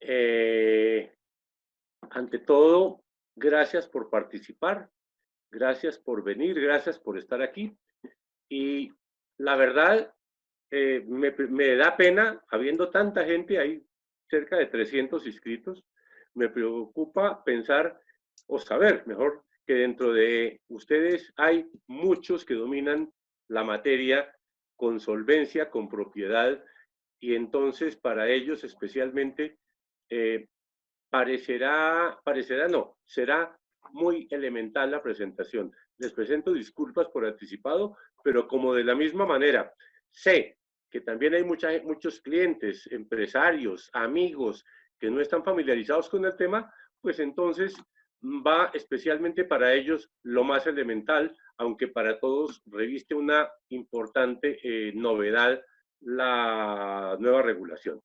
Eh, Ante todo, gracias por participar, gracias por venir, gracias por estar aquí. Y la verdad, me da pena, habiendo tanta gente, hay cerca de 300 inscritos, me preocupa pensar o saber, mejor, que dentro de ustedes hay muchos que dominan la materia con solvencia, con propiedad, y entonces para ellos especialmente eh, parecerá no, será muy elemental la presentación. Les presento disculpas por anticipado, pero como de la misma manera sé que también hay muchos clientes, empresarios, amigos que no están familiarizados con el tema, pues entonces va especialmente para ellos lo más elemental, aunque para todos reviste una importante novedad la nueva regulación.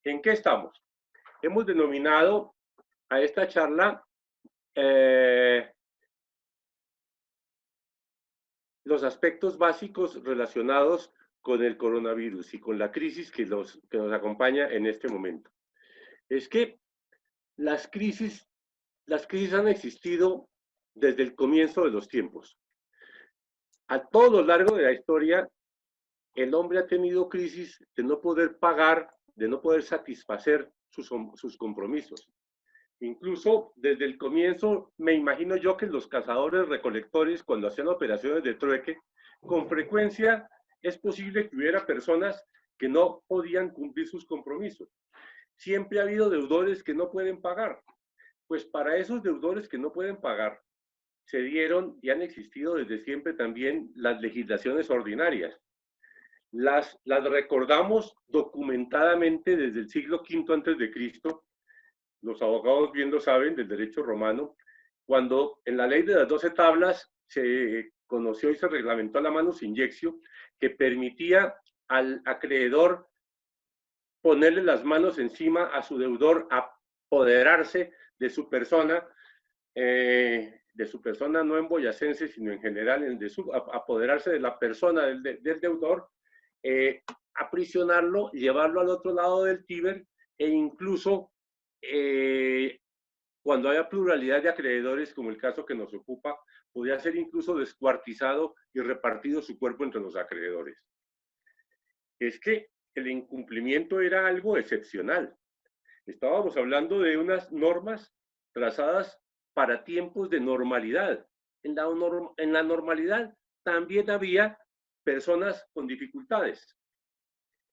¿En qué estamos? Hemos denominado a esta charla los aspectos básicos relacionados con el coronavirus y con la crisis que nos acompaña en este momento. Es que las crisis, las crisis han existido desde el comienzo de los tiempos. A todo lo largo de la historia, el hombre ha tenido crisis de no poder pagar, de no poder satisfacer sus compromisos. Incluso desde el comienzo, me imagino yo que los cazadores recolectores, cuando hacían operaciones de trueque, con frecuencia es posible que hubiera personas que no podían cumplir sus compromisos. Siempre ha habido deudores que no pueden pagar. Pues para esos deudores que no pueden pagar, se dieron y han existido desde siempre también las legislaciones ordinarias. Las recordamos documentadamente desde el siglo V antes de Cristo. Los abogados bien lo saben, del derecho romano, cuando en la ley de las 12 tablas se conoció y se reglamentó la manus injectio, que permitía al acreedor ponerle las manos encima a su deudor, apoderarse de su persona no en boyacense, sino en general, apoderarse de la persona del deudor, aprisionarlo, llevarlo al otro lado del Tíber e incluso cuando haya pluralidad de acreedores, como el caso que nos ocupa, podría ser incluso descuartizado y repartido su cuerpo entre los acreedores. Es que el incumplimiento era algo excepcional. Estábamos hablando de unas normas trazadas para tiempos de normalidad. En la normalidad también había personas con dificultades.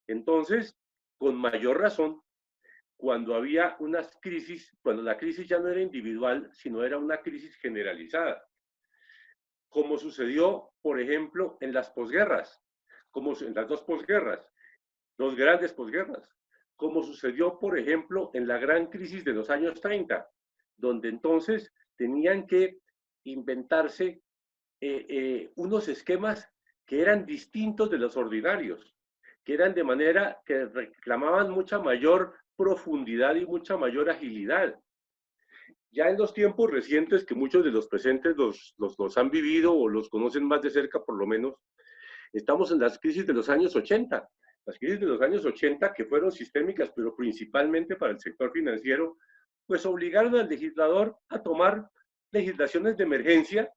Entonces, con mayor razón, cuando había unas crisis, cuando la crisis ya no era individual, sino era una crisis generalizada, como sucedió, por ejemplo, en las posguerras, como en las dos grandes posguerras, como sucedió, por ejemplo, en la gran crisis de los años 30, donde entonces tenían que inventarse unos esquemas que eran distintos de los ordinarios, que eran de manera que reclamaban mucha mayor profundidad y mucha mayor agilidad. Ya en los tiempos recientes, que muchos de los presentes los han vivido o los conocen más de cerca por lo menos, estamos en las crisis de los años 80. Las crisis de los años 80, que fueron sistémicas, pero principalmente para el sector financiero, pues obligaron al legislador a tomar legislaciones de emergencia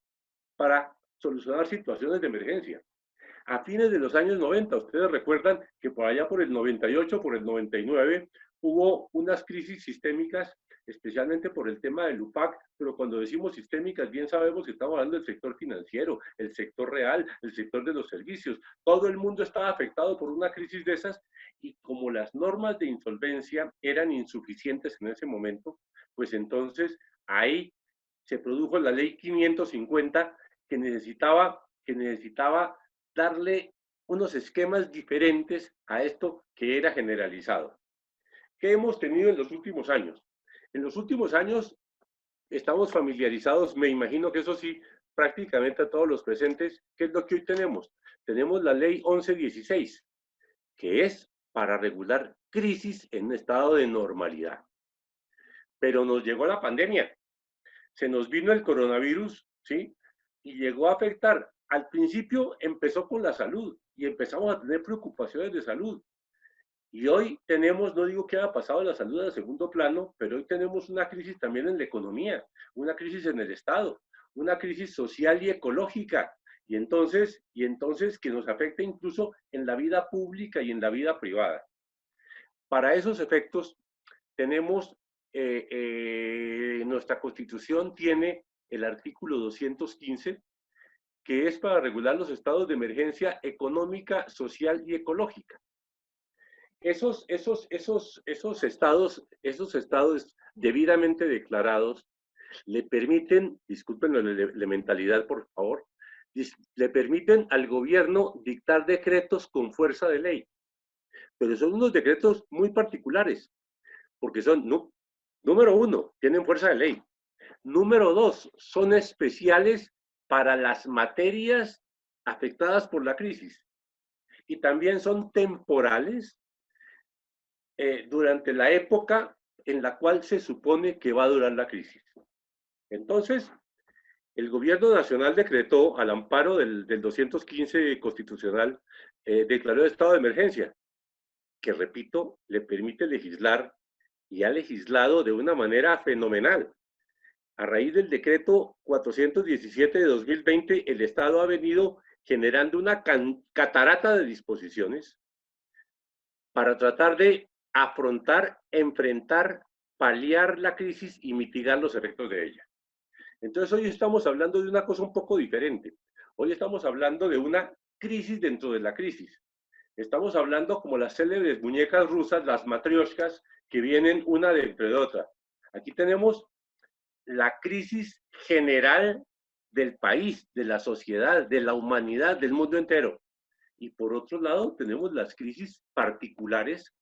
para solucionar situaciones de emergencia. A fines de los años 90, ustedes recuerdan que por allá por el 98, por el 99, hubo unas crisis sistémicas, especialmente por el tema del UPAC, pero cuando decimos sistémicas, bien sabemos que estamos hablando del sector financiero, el sector real, el sector de los servicios. Todo el mundo estaba afectado por una crisis de esas y como las normas de insolvencia eran insuficientes en ese momento, pues entonces ahí se produjo la ley 550 que necesitaba darle unos esquemas diferentes a esto que era generalizado. ¿Qué hemos tenido en los últimos años? En los últimos años estamos familiarizados, me imagino que eso sí, prácticamente a todos los presentes, ¿qué es lo que hoy tenemos? Tenemos la ley 1116, que es para regular crisis en un estado de normalidad. Pero nos llegó la pandemia, se nos vino el coronavirus, ¿sí? Y llegó a afectar. Al principio empezó con la salud y empezamos a tener preocupaciones de salud. Y hoy tenemos, no digo que haya pasado la salud al segundo plano, pero hoy tenemos una crisis también en la economía, una crisis en el Estado, una crisis social y ecológica, y entonces que nos afecta incluso en la vida pública y en la vida privada. Para esos efectos, tenemos, nuestra Constitución tiene el artículo 215, que es para regular los estados de emergencia económica, social y ecológica. Esos estados debidamente declarados le permiten, disculpen la elementalidad por favor, le permiten al gobierno dictar decretos con fuerza de ley, pero son unos decretos muy particulares, porque son, no, número uno, tienen fuerza de ley. Número dos, son especiales para las materias afectadas por la crisis y también son temporales durante la época en la cual se supone que va a durar la crisis. Entonces, el gobierno nacional decretó, al amparo del 215 constitucional, declaró estado de emergencia, que repito, le permite legislar y ha legislado de una manera fenomenal. A raíz del decreto 417 de 2020, el Estado ha venido generando una catarata de disposiciones para tratar de afrontar, enfrentar, paliar la crisis y mitigar los efectos de ella. Entonces hoy estamos hablando de una cosa un poco diferente. Hoy estamos hablando de una crisis dentro de la crisis. Estamos hablando como las célebres muñecas rusas, las matrioshkas, que vienen una dentro de otra. Aquí tenemos la crisis general del país, de la sociedad, de la humanidad, del mundo entero. Y por otro lado, tenemos las crisis particulares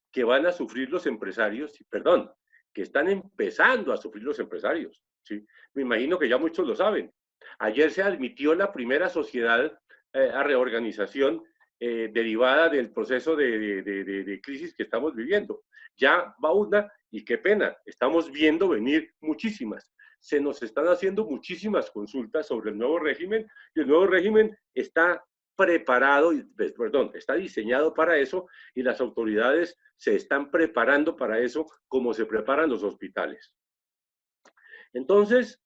que van a sufrir los empresarios, perdón, que están empezando a sufrir los empresarios. ¿Sí? Me imagino que ya muchos lo saben. Ayer se admitió la primera sociedad a reorganización derivada del proceso de crisis que estamos viviendo. Ya va una, y qué pena, estamos viendo venir muchísimas. Se nos están haciendo muchísimas consultas sobre el nuevo régimen, y el nuevo régimen está preparado, perdón, está diseñado para eso, y las autoridades se están preparando para eso como se preparan los hospitales. Entonces,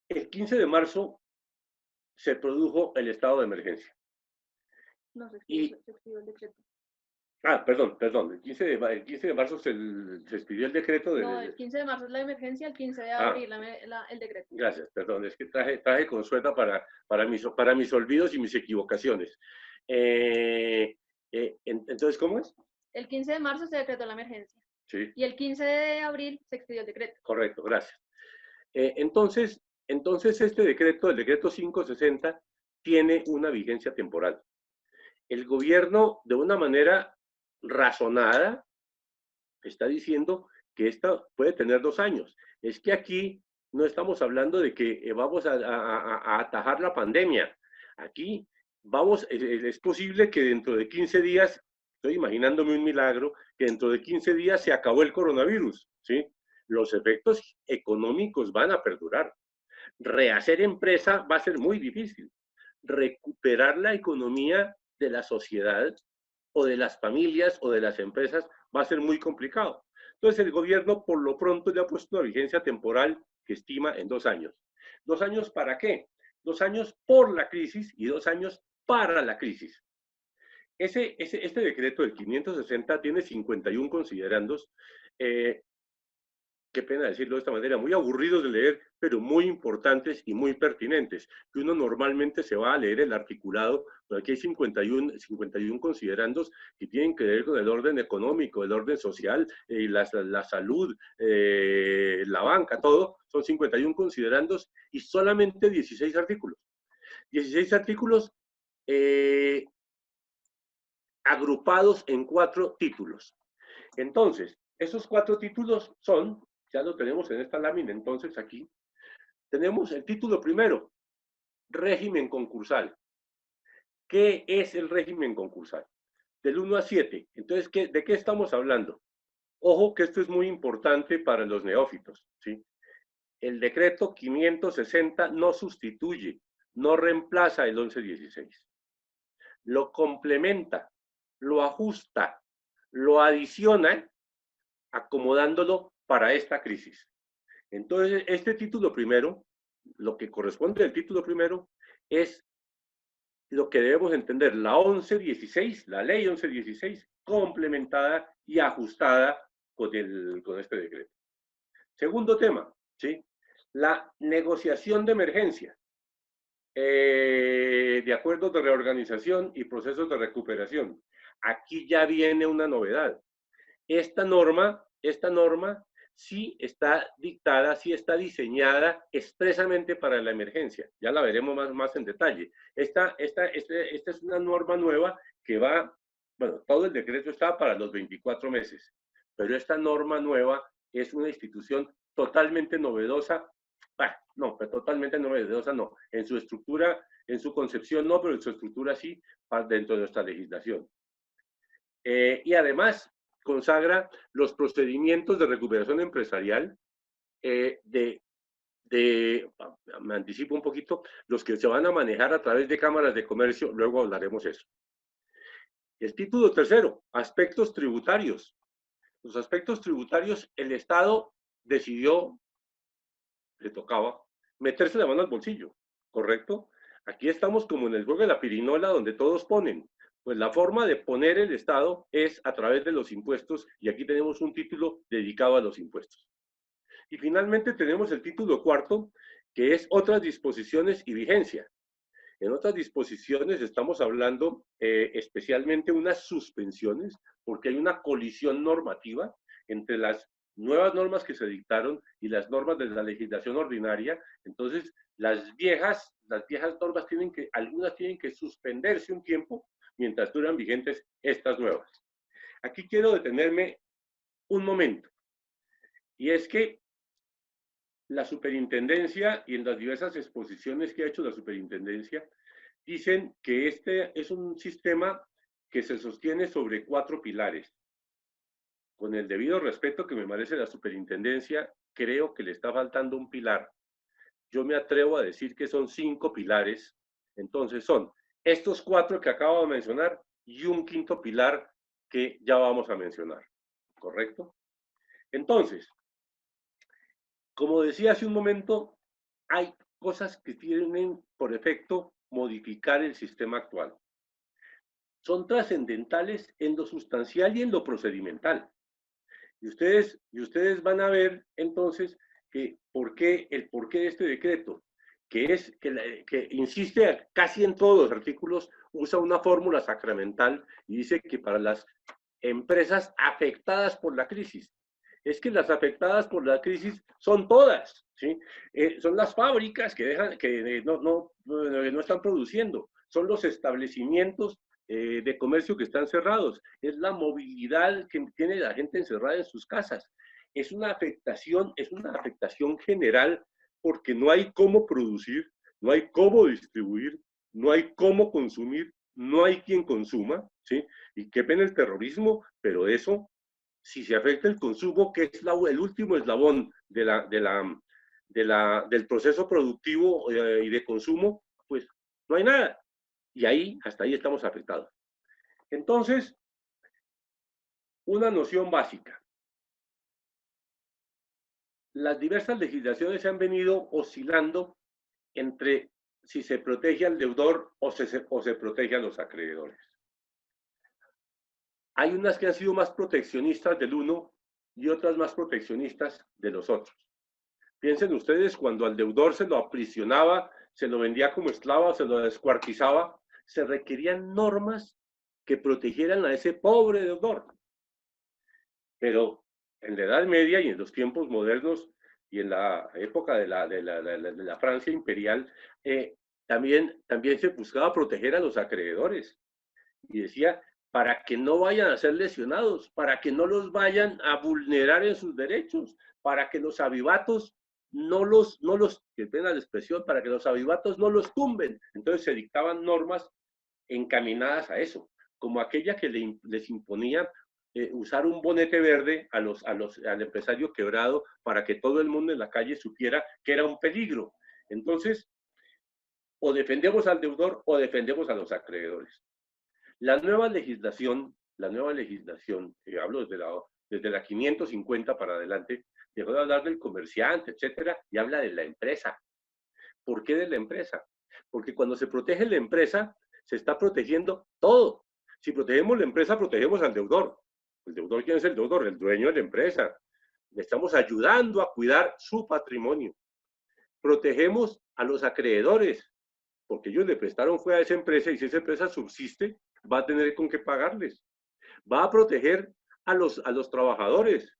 el 15 de marzo se produjo el estado de emergencia. No, se expidió el decreto. Perdón, el 15 de marzo se expidió el decreto. No, el 15 de marzo es la emergencia, el 15 de abril el decreto. Gracias, perdón, es que traje consueta para mis olvidos y mis equivocaciones. Entonces, ¿cómo es? El 15 de marzo se decretó la emergencia. Sí. Y el 15 de abril se expidió el decreto. Correcto, gracias. Entonces, este decreto, el decreto 560, tiene una vigencia temporal. El gobierno, de una manera razonada, está diciendo que esta puede tener 2 años. Es que aquí no estamos hablando de que vamos a atajar la pandemia. Aquí es posible que dentro de 15 días, estoy imaginándome un milagro, que dentro de 15 días se acabó el coronavirus, ¿sí? Los efectos económicos van a perdurar. Rehacer empresa va a ser muy difícil. Recuperar la economía de la sociedad o de las familias o de las empresas va a ser muy complicado. Entonces el gobierno por lo pronto le ha puesto una vigencia temporal que estima en 2 años. ¿2 años para qué? 2 años por la crisis y 2 años para la crisis. Este decreto del 560 tiene 51 considerandos, qué pena decirlo de esta manera, muy aburridos de leer, pero muy importantes y muy pertinentes, que uno normalmente se va a leer el articulado, pero aquí hay 51 considerandos que tienen que ver con el orden económico, el orden social, la salud, la banca, todo, son 51 considerandos y solamente 16 artículos. 16 artículos agrupados en 4 títulos. Entonces, esos 4 títulos son, ya lo tenemos en esta lámina, entonces aquí, tenemos el título primero, régimen concursal. ¿Qué es el régimen concursal? Del 1 a 7. Entonces, ¿de qué estamos hablando? Ojo que esto es muy importante para los neófitos, ¿sí? El decreto 560 no sustituye, no reemplaza el 1116. Lo complementa, lo ajusta, lo adiciona acomodándolo para esta crisis. Entonces, este título primero, lo que corresponde al título primero, es lo que debemos entender, la 1116, la ley 1116, complementada y ajustada con este decreto. Segundo tema, ¿sí? La negociación de emergencia, de acuerdos de reorganización y procesos de recuperación. Aquí ya viene una novedad. Esta norma sí está dictada, sí está diseñada expresamente para la emergencia. Ya la veremos más en detalle. Esta es una norma nueva que va, bueno, todo el decreto está para los 24 meses, pero esta norma nueva es una institución totalmente novedosa. No, pero totalmente novedosa no. En su estructura, en su concepción no, pero en su estructura sí, dentro de nuestra legislación. Y además consagra los procedimientos de recuperación empresarial me anticipo un poquito, los que se van a manejar a través de cámaras de comercio, luego hablaremos eso. El título tercero, aspectos tributarios. Los aspectos tributarios, el Estado decidió, le tocaba, meterse la mano al bolsillo, ¿correcto? Aquí estamos como en el juego de la pirinola donde todos ponen. Pues la forma de poner el Estado es a través de los impuestos y aquí tenemos un título dedicado a los impuestos. Y finalmente tenemos el título cuarto, que es otras disposiciones y vigencia. En otras disposiciones estamos hablando especialmente unas suspensiones, porque hay una colisión normativa entre las nuevas normas que se dictaron y las normas de la legislación ordinaria. Entonces, las viejas normas algunas tienen que suspenderse un tiempo mientras duran vigentes estas nuevas. Aquí quiero detenerme un momento. Y es que la superintendencia y en las diversas exposiciones que ha hecho la superintendencia, dicen que este es un sistema que se sostiene sobre 4 pilares. Con el debido respeto que me merece la superintendencia, creo que le está faltando un pilar. Yo me atrevo a decir que son 5 pilares. Entonces son estos 4 que acabo de mencionar y un quinto pilar que ya vamos a mencionar. ¿Correcto? Entonces, como decía hace un momento, hay cosas que tienen por efecto modificar el sistema actual. Son trascendentales en lo sustancial y en lo procedimental. Y ustedes van a ver entonces que el porqué de este decreto, que insiste casi en todos los artículos, usa una fórmula sacramental y dice que para las empresas afectadas por la crisis, es que las afectadas por la crisis son todas, ¿sí? Son las fábricas que no están produciendo, son los establecimientos de comercio que están cerrados, es la movilidad que tiene la gente encerrada en sus casas. Es una afectación general porque no hay cómo producir, no hay cómo distribuir, no hay cómo consumir, no hay quien consuma, ¿sí? Y qué pena el terrorismo, pero eso, si se afecta el consumo, que es el último eslabón del proceso productivo y de consumo, pues no hay nada. Y hasta ahí estamos afectados. Entonces, una noción básica. Las diversas legislaciones se han venido oscilando entre si se protege al deudor o se protege a los acreedores. Hay unas que han sido más proteccionistas del uno y otras más proteccionistas de los otros. Piensen ustedes cuando al deudor se lo aprisionaba, se lo vendía como esclavo, se lo descuartizaba, se requerían normas que protegieran a ese pobre deudor. Pero en la Edad Media y en los tiempos modernos y en la época de la Francia imperial, también se buscaba proteger a los acreedores. Y decía, para que no vayan a ser lesionados, para que no los vayan a vulnerar en sus derechos, para que los avivatos que pena la expresión, para que los avivatos no los tumben. Entonces se dictaban normas encaminadas a eso, como aquella que les imponía usar un bonete verde al empresario quebrado para que todo el mundo en la calle supiera que era un peligro. Entonces, o defendemos al deudor o defendemos a los acreedores. La nueva legislación la nueva legislación, hablo desde la 550 para adelante, dejó de hablar del comerciante, etcétera, y habla de la empresa. ¿Por qué de la empresa? Porque cuando se protege la empresa, se está protegiendo todo. Si protegemos la empresa, protegemos al deudor. ¿El deudor quién es el deudor? El dueño de la empresa. Le estamos ayudando a cuidar su patrimonio. Protegemos a los acreedores, porque ellos le prestaron fue a esa empresa y si esa empresa subsiste, va a tener con qué pagarles. Va a proteger a los trabajadores,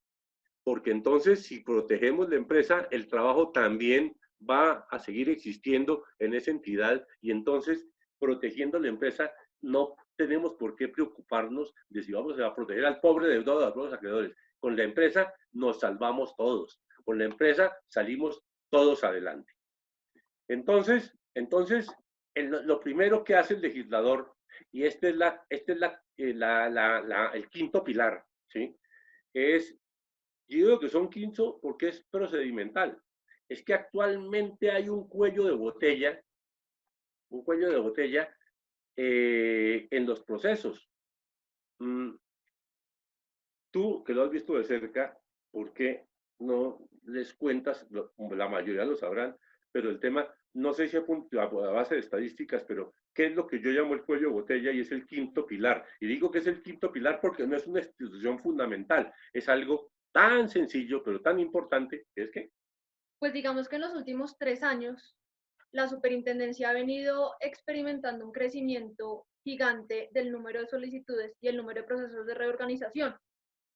porque entonces si protegemos la empresa, el trabajo también va a seguir existiendo en esa entidad y entonces protegiendo la empresa no tenemos por qué preocuparnos de si vamos a proteger al pobre deudor o a los acreedores. Con la empresa nos salvamos todos, con la empresa salimos todos adelante. Entonces lo primero que hace el legislador, y este es el quinto pilar, ¿sí? Es, yo digo que son 15 porque es procedimental. Es que actualmente hay un cuello de botella en los procesos. Tú, que lo has visto de cerca, ¿por qué no les cuentas? La mayoría lo sabrán, pero el tema, no sé si a base de estadísticas, pero ¿qué es lo que yo llamo el cuello de botella? Y es el quinto pilar. Y digo que es el quinto pilar porque no es una institución fundamental, es algo tan sencillo, pero tan importante, que es que... Pues digamos que en los últimos 3 años, la superintendencia ha venido experimentando un crecimiento gigante del número de solicitudes y el número de procesos de reorganización.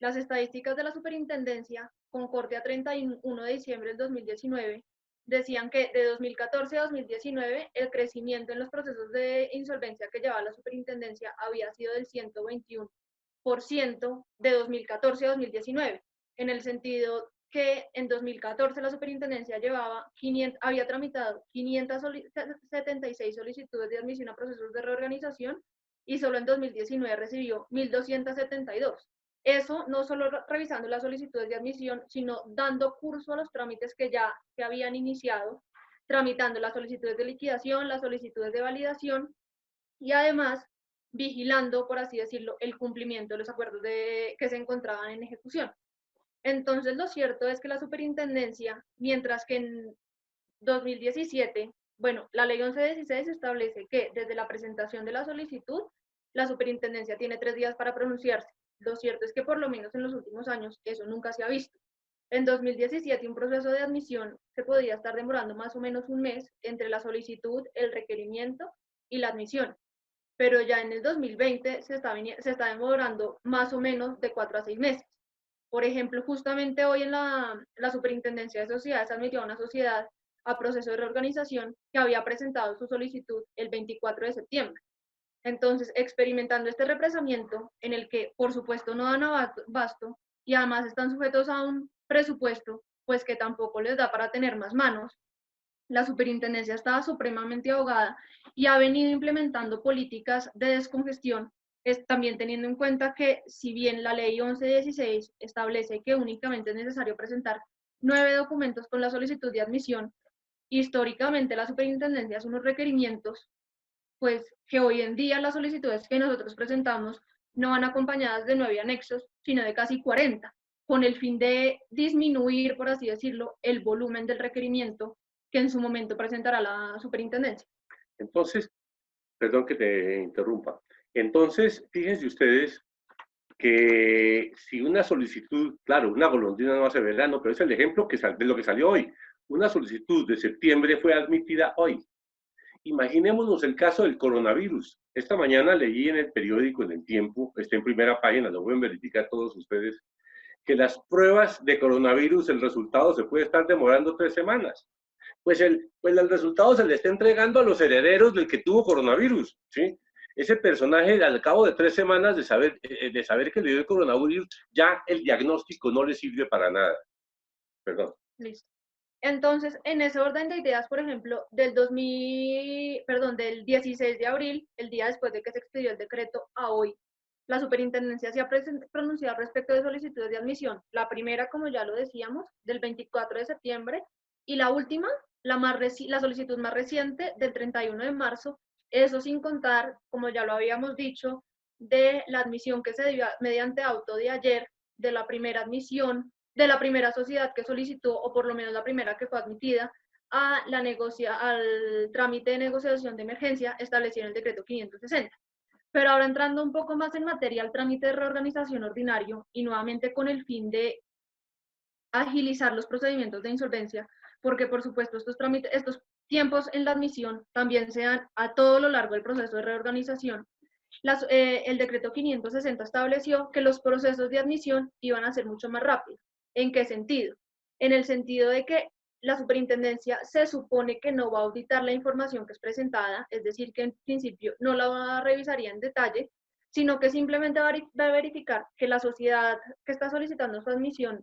Las estadísticas de la superintendencia, con corte a 31 de diciembre del 2019, decían que de 2014 a 2019 el crecimiento en los procesos de insolvencia que llevaba la superintendencia había sido del 121% de 2014 a 2019, en el sentido que en 2014 la superintendencia había tramitado 576 solicitudes de admisión a procesos de reorganización y solo en 2019 recibió 1.272. Eso no solo revisando las solicitudes de admisión, sino dando curso a los trámites que ya se habían iniciado, tramitando las solicitudes de liquidación, las solicitudes de validación y además vigilando, por así decirlo, el cumplimiento de los acuerdos que se encontraban en ejecución. Entonces, lo cierto es que la superintendencia, mientras que en 2017, bueno, la ley 1116 establece que desde la presentación de la solicitud, la superintendencia tiene 3 días para pronunciarse. Lo cierto es que por lo menos en los últimos años eso nunca se ha visto. En 2017 un proceso de admisión se podía estar demorando más o menos un mes entre la solicitud, el requerimiento y la admisión. Pero ya en el 2020 se está demorando más o menos de 4 a 6 meses. Por ejemplo, justamente hoy en la Superintendencia de Sociedades admitió a una sociedad a proceso de reorganización que había presentado su solicitud el 24 de septiembre. Entonces, experimentando este represamiento en el que, por supuesto, no dan abasto y además están sujetos a un presupuesto, pues que tampoco les da para tener más manos, la superintendencia estaba supremamente ahogada y ha venido implementando políticas de descongestión, también teniendo en cuenta que si bien la ley 1116 establece que únicamente es necesario presentar 9 documentos con la solicitud de admisión, históricamente la superintendencia hace unos requerimientos, pues que hoy en día las solicitudes que nosotros presentamos no van acompañadas de 9 anexos, sino de casi 40, con el fin de disminuir, por así decirlo, el volumen del requerimiento que en su momento presentará la superintendencia. Entonces, perdón que te interrumpa. Entonces, fíjense ustedes que si una solicitud, claro, una golondrina no hace verano, pero es el ejemplo de lo que salió hoy. Una solicitud de septiembre fue admitida hoy. Imaginémonos el caso del coronavirus. Esta mañana leí en el periódico, en El Tiempo, está en primera página, lo pueden verificar todos ustedes, que las pruebas de coronavirus, el resultado se puede estar demorando 3 semanas. Pues el resultado se le está entregando a los herederos del que tuvo coronavirus, ¿sí? Ese personaje, al cabo de 3 semanas de saber que le dio el coronavirus, ya el diagnóstico no le sirve para nada. Perdón. Listo. Entonces, en ese orden de ideas, por ejemplo, del 16 de abril, el día después de que se expidió el decreto, a hoy, la superintendencia se ha pronunciado respecto de solicitudes de admisión. La primera, como ya lo decíamos, del 24 de septiembre, y la última, la solicitud más reciente, del 31 de marzo, eso sin contar, como ya lo habíamos dicho, de la admisión que se dio mediante auto de ayer de la primera admisión, de la primera sociedad que solicitó, o por lo menos la primera que fue admitida, al trámite de negociación de emergencia establecido en el decreto 560. Pero ahora entrando un poco más en materia al trámite de reorganización ordinario y nuevamente con el fin de agilizar los procedimientos de insolvencia, porque por supuesto estos tiempos en la admisión también se dan a todo lo largo del proceso de reorganización. El decreto 560 estableció que los procesos de admisión iban a ser mucho más rápidos. ¿En qué sentido? En el sentido de que la superintendencia se supone que no va a auditar la información que es presentada, es decir, que en principio no la revisaría en detalle, sino que simplemente va a verificar que la sociedad que está solicitando su admisión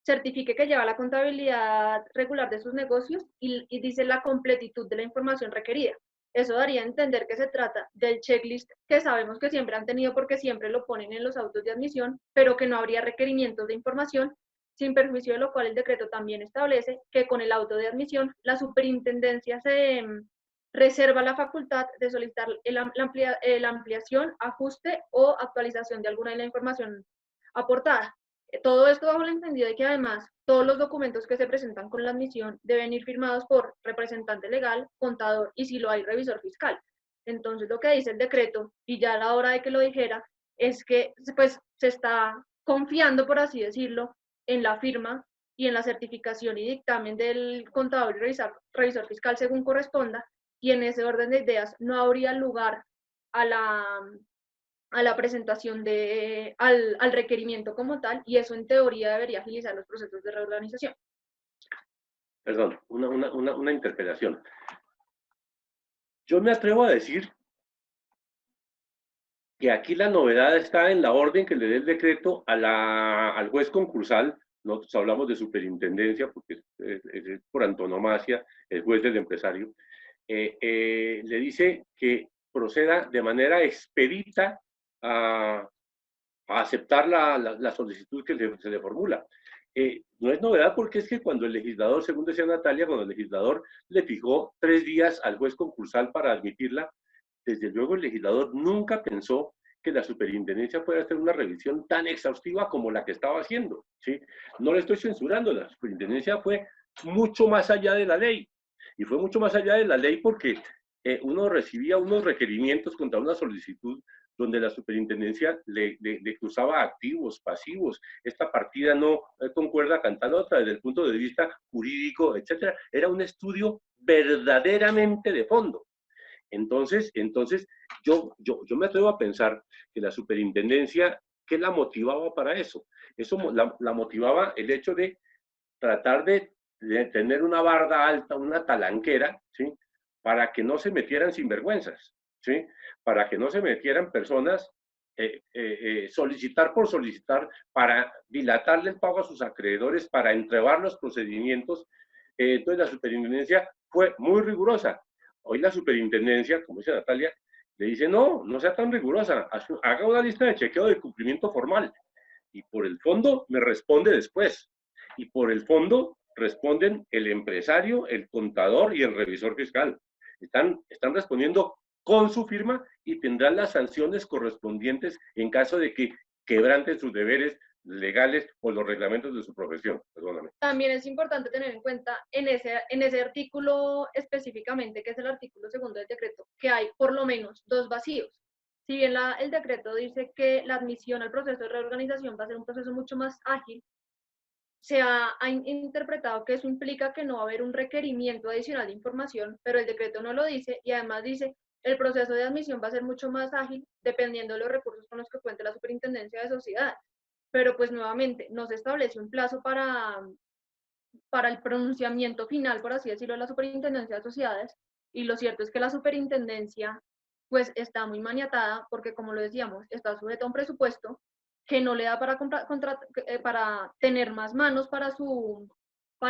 certifique que lleva la contabilidad regular de sus negocios y dice la completitud de la información requerida. Eso daría a entender que se trata del checklist que sabemos que siempre han tenido porque siempre lo ponen en los autos de admisión, pero que no habría requerimientos de información, sin perjuicio de lo cual el decreto también establece que con el auto de admisión la superintendencia se reserva la facultad de solicitar la ampliación, ajuste o actualización de alguna de la información aportada. Todo esto bajo el entendido de que además todos los documentos que se presentan con la admisión deben ir firmados por representante legal, contador y si lo hay, revisor fiscal. Entonces lo que dice el decreto, y ya a la hora de que lo dijera, es que pues se está confiando, por así decirlo, en la firma y en la certificación y dictamen del contador y revisor fiscal según corresponda, y en ese orden de ideas no habría lugar a la presentación al requerimiento como tal, y eso en teoría debería agilizar los procesos de reorganización. Perdón, una interpelación. Yo me atrevo a decir que aquí la novedad está en la orden que le dé el decreto al juez concursal. Nosotros hablamos de superintendencia porque es por antonomasia el juez del empresario. Le dice que proceda de manera expedita a aceptar la solicitud que se le formula. No es novedad porque es que cuando el legislador, según decía Natalia, cuando el legislador le fijó 3 días al juez concursal para admitirla, desde luego el legislador nunca pensó que la superintendencia pueda hacer una revisión tan exhaustiva como la que estaba haciendo, ¿sí? No le estoy censurando, la superintendencia fue mucho más allá de la ley, y fue mucho más allá de la ley porque uno recibía unos requerimientos contra una solicitud donde la superintendencia le cruzaba activos, pasivos, esta partida no concuerda con tal otra desde el punto de vista jurídico, etcétera. Era un estudio verdaderamente de fondo. Entonces yo me atrevo a pensar que la superintendencia, ¿qué la motivaba para eso? Eso la motivaba el hecho de tratar de tener una barda alta, una talanquera, ¿sí? Para que no se metieran sinvergüenzas, ¿sí? Para que no se metieran personas solicitar por solicitar, para dilatarle el pago a sus acreedores, para entrevar los procedimientos. Entonces la superintendencia fue muy rigurosa. Hoy la superintendencia, como dice Natalia, le dice, no sea tan rigurosa, haga una lista de chequeo de cumplimiento formal y por el fondo me responde después. Y por el fondo responden el empresario, el contador y el revisor fiscal. Están respondiendo con su firma y tendrán las sanciones correspondientes en caso de que quebranten sus deberes legales o los reglamentos de su profesión. Perdóname. También es importante tener en cuenta en ese artículo específicamente, que es el artículo 2 del decreto, que hay por lo menos 2 vacíos. Si bien el decreto dice que la admisión al proceso de reorganización va a ser un proceso mucho más ágil, se ha interpretado que eso implica que no va a haber un requerimiento adicional de información, pero el decreto no lo dice y además dice el proceso de admisión va a ser mucho más ágil dependiendo de los recursos con los que cuente la Superintendencia de Sociedades. Pero pues nuevamente no se establece un plazo para el pronunciamiento final, por así decirlo, de la Superintendencia de Sociedades, y lo cierto es que la Superintendencia pues está muy maniatada porque, como lo decíamos, está sujeta a un presupuesto que no le da para tener más manos para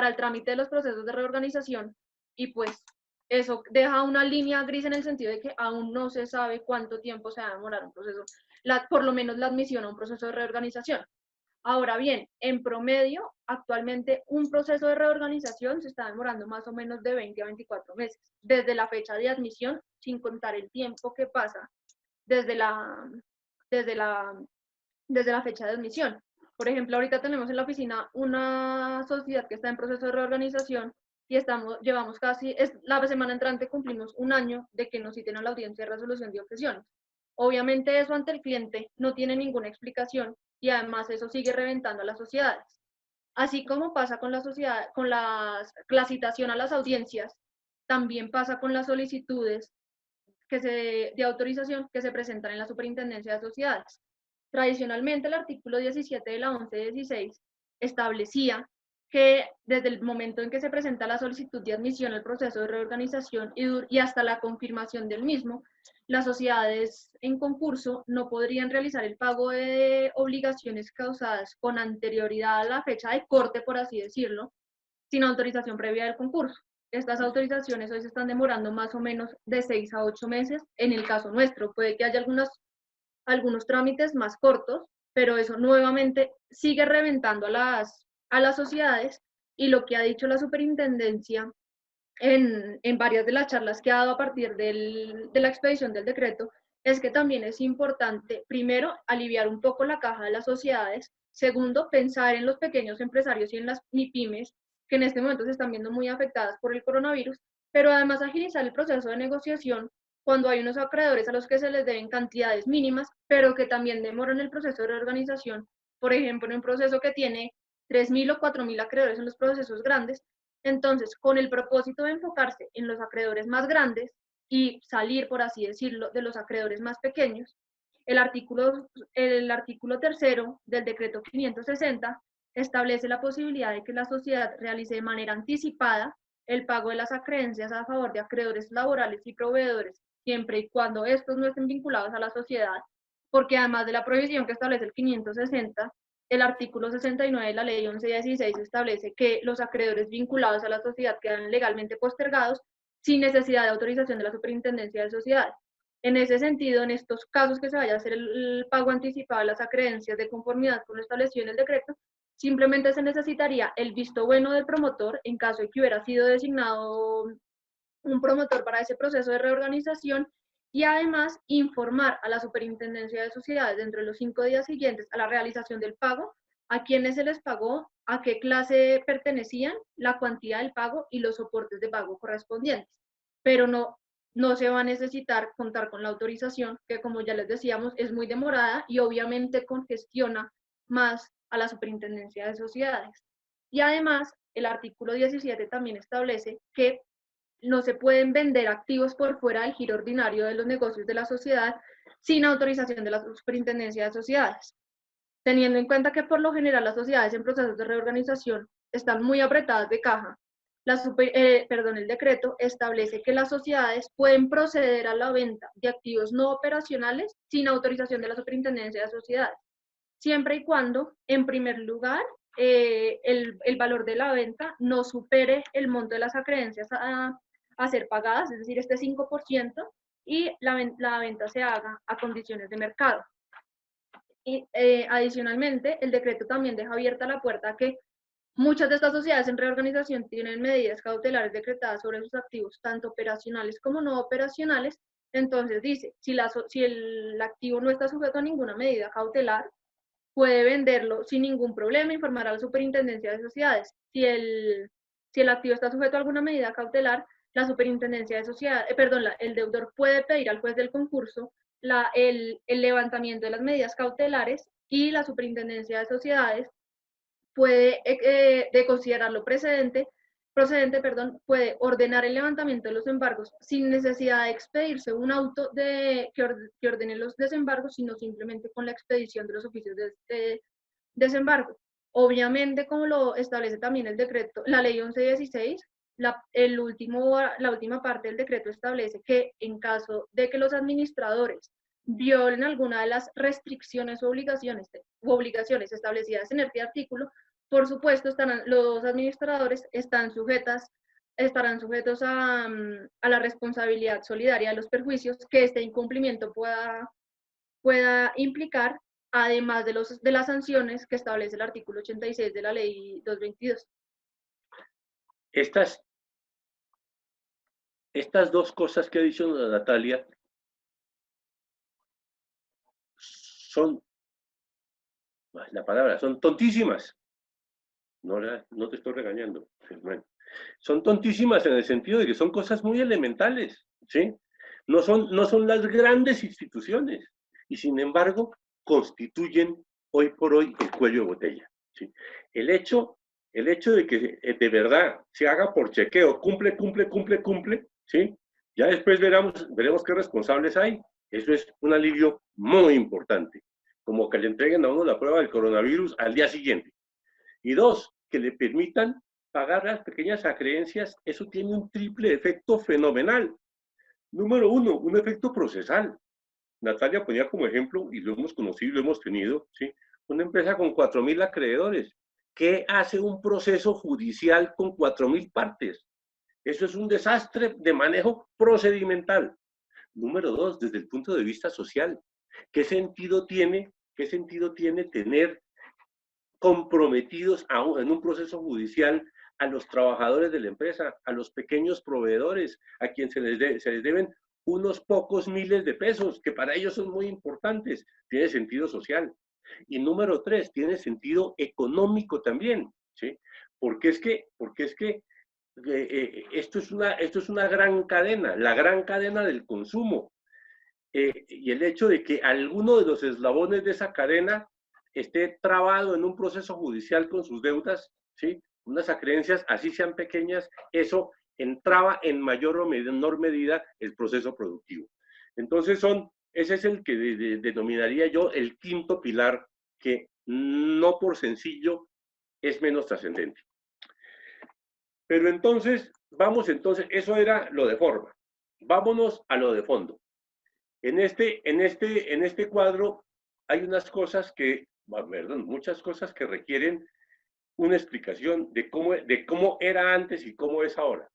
el trámite de los procesos de reorganización, y pues eso deja una línea gris en el sentido de que aún no se sabe cuánto tiempo se va a demorar un proceso, por lo menos la admisión a un proceso de reorganización. Ahora bien, en promedio, actualmente un proceso de reorganización se está demorando más o menos de 20 a 24 meses, desde la fecha de admisión, sin contar el tiempo que pasa desde la, desde la, desde la fecha de admisión. Por ejemplo, ahorita tenemos en la oficina una sociedad que está en proceso de reorganización y llevamos la semana entrante cumplimos un año de que nos citen a la audiencia de resolución de objeciones. Obviamente eso ante el cliente no tiene ninguna explicación y además eso sigue reventando a las sociedades. Así como pasa con la citación a las audiencias, también pasa con las solicitudes de autorización que se presentan en la Superintendencia de Sociedades. Tradicionalmente, el artículo 17 de la 1116 establecía que desde el momento en que se presenta la solicitud de admisión al proceso de reorganización y hasta la confirmación del mismo, las sociedades en concurso no podrían realizar el pago de obligaciones causadas con anterioridad a la fecha de corte, por así decirlo, sin autorización previa del concurso. Estas autorizaciones hoy se están demorando más o menos de 6 a 8 meses. En el caso nuestro, puede que haya algunos trámites más cortos, pero eso nuevamente sigue reventando a las sociedades, y lo que ha dicho la superintendencia en varias de las charlas que ha dado a partir de la expedición del decreto es que también es importante, primero, aliviar un poco la caja de las sociedades, segundo, pensar en los pequeños empresarios y en las MIPYMES, que en este momento se están viendo muy afectadas por el coronavirus, pero además agilizar el proceso de negociación cuando hay unos acreedores a los que se les deben cantidades mínimas, pero que también demoran el proceso de reorganización. Por ejemplo, en un proceso que tiene 3.000 o 4.000 acreedores en los procesos grandes, entonces, con el propósito de enfocarse en los acreedores más grandes y salir, por así decirlo, de los acreedores más pequeños, el artículo tercero del decreto 560 establece la posibilidad de que la sociedad realice de manera anticipada el pago de las acreencias a favor de acreedores laborales y proveedores, siempre y cuando estos no estén vinculados a la sociedad, porque además de la prohibición que establece el 560, el artículo 69 de la ley 1116 establece que los acreedores vinculados a la sociedad quedan legalmente postergados sin necesidad de autorización de la Superintendencia de Sociedades. En ese sentido, en estos casos que se vaya a hacer el pago anticipado de las acreencias de conformidad con lo establecido en el decreto, simplemente se necesitaría el visto bueno del promotor en caso de que hubiera sido designado un promotor para ese proceso de reorganización, y además informar a la Superintendencia de Sociedades dentro de los 5 días siguientes a la realización del pago a quienes se les pagó, a qué clase pertenecían, la cuantía del pago y los soportes de pago correspondientes. Pero no se va a necesitar contar con la autorización, que como ya les decíamos es muy demorada y obviamente congestiona más a la Superintendencia de Sociedades. Y además, el artículo 17 también establece que no se pueden vender activos por fuera del giro ordinario de los negocios de la sociedad sin autorización de la Superintendencia de Sociedades. Teniendo en cuenta que por lo general las sociedades en procesos de reorganización están muy apretadas de caja, el decreto establece que las sociedades pueden proceder a la venta de activos no operacionales sin autorización de la Superintendencia de Sociedades, siempre y cuando, en primer lugar, el valor de la venta no supere el monto de las acreencias a ser pagadas, es decir, este 5%, y la venta se haga a condiciones de mercado. Y adicionalmente, el decreto también deja abierta la puerta a que muchas de estas sociedades en reorganización tienen medidas cautelares decretadas sobre sus activos, tanto operacionales como no operacionales. Entonces dice, si el activo no está sujeto a ninguna medida cautelar, puede venderlo sin ningún problema, informar a la Superintendencia de Sociedades. Si el activo está sujeto a alguna medida cautelar, la Superintendencia de Sociedades, el deudor puede pedir al juez del concurso el levantamiento de las medidas cautelares, y la Superintendencia de Sociedades puede, de considerarlo procedente, puede ordenar el levantamiento de los embargos sin necesidad de expedirse un auto que ordene los desembargos, sino simplemente con la expedición de los oficios de desembargo. Obviamente, como lo establece también el decreto, la ley 1116, la última parte del decreto establece que en caso de que los administradores violen alguna de las restricciones o obligaciones establecidas en este artículo, por supuesto, los administradores estarán sujetos a la responsabilidad solidaria de los perjuicios que este incumplimiento pueda implicar, además de las sanciones que establece el artículo 86 de la ley 222. Estas dos cosas que ha dicho Natalia son, la palabra, son tontísimas. No, no te estoy regañando, bueno, son tontísimas en el sentido de que son cosas muy elementales, ¿sí? No son las grandes instituciones y sin embargo constituyen hoy por hoy el cuello de botella, ¿sí? El hecho de que de verdad se haga por chequeo, cumple, ¿sí? Ya después veremos qué responsables hay. Eso es un alivio muy importante, como que le entreguen a uno la prueba del coronavirus al día siguiente. Y dos, que le permitan pagar las pequeñas acreencias, eso tiene un triple efecto fenomenal. Número uno, un efecto procesal. Natalia ponía como ejemplo, y lo hemos conocido y lo hemos tenido, ¿sí? Una empresa con 4.000 acreedores. ¿Qué hace un proceso judicial con 4.000 partes? Eso es un desastre de manejo procedimental. Número dos, desde el punto de vista social. ¿Qué sentido tiene tener comprometidos en un proceso judicial a los trabajadores de la empresa, a los pequeños proveedores, a quien se les deben unos pocos miles de pesos, que para ellos son muy importantes? Tiene sentido social. Y número tres, tiene sentido económico también, ¿sí? Porque es que esto es una gran cadena, la gran cadena del consumo. Y el hecho de que alguno de los eslabones de esa cadena esté trabado en un proceso judicial con sus deudas, ¿sí? Unas acreencias, así sean pequeñas, eso entraba en mayor o menor medida el proceso productivo. Entonces ese es el que denominaría yo el quinto pilar, que no por sencillo es menos trascendente. Pero entonces, eso era lo de forma. Vámonos a lo de fondo. En este cuadro hay muchas cosas que requieren una explicación de cómo era antes y cómo es ahora.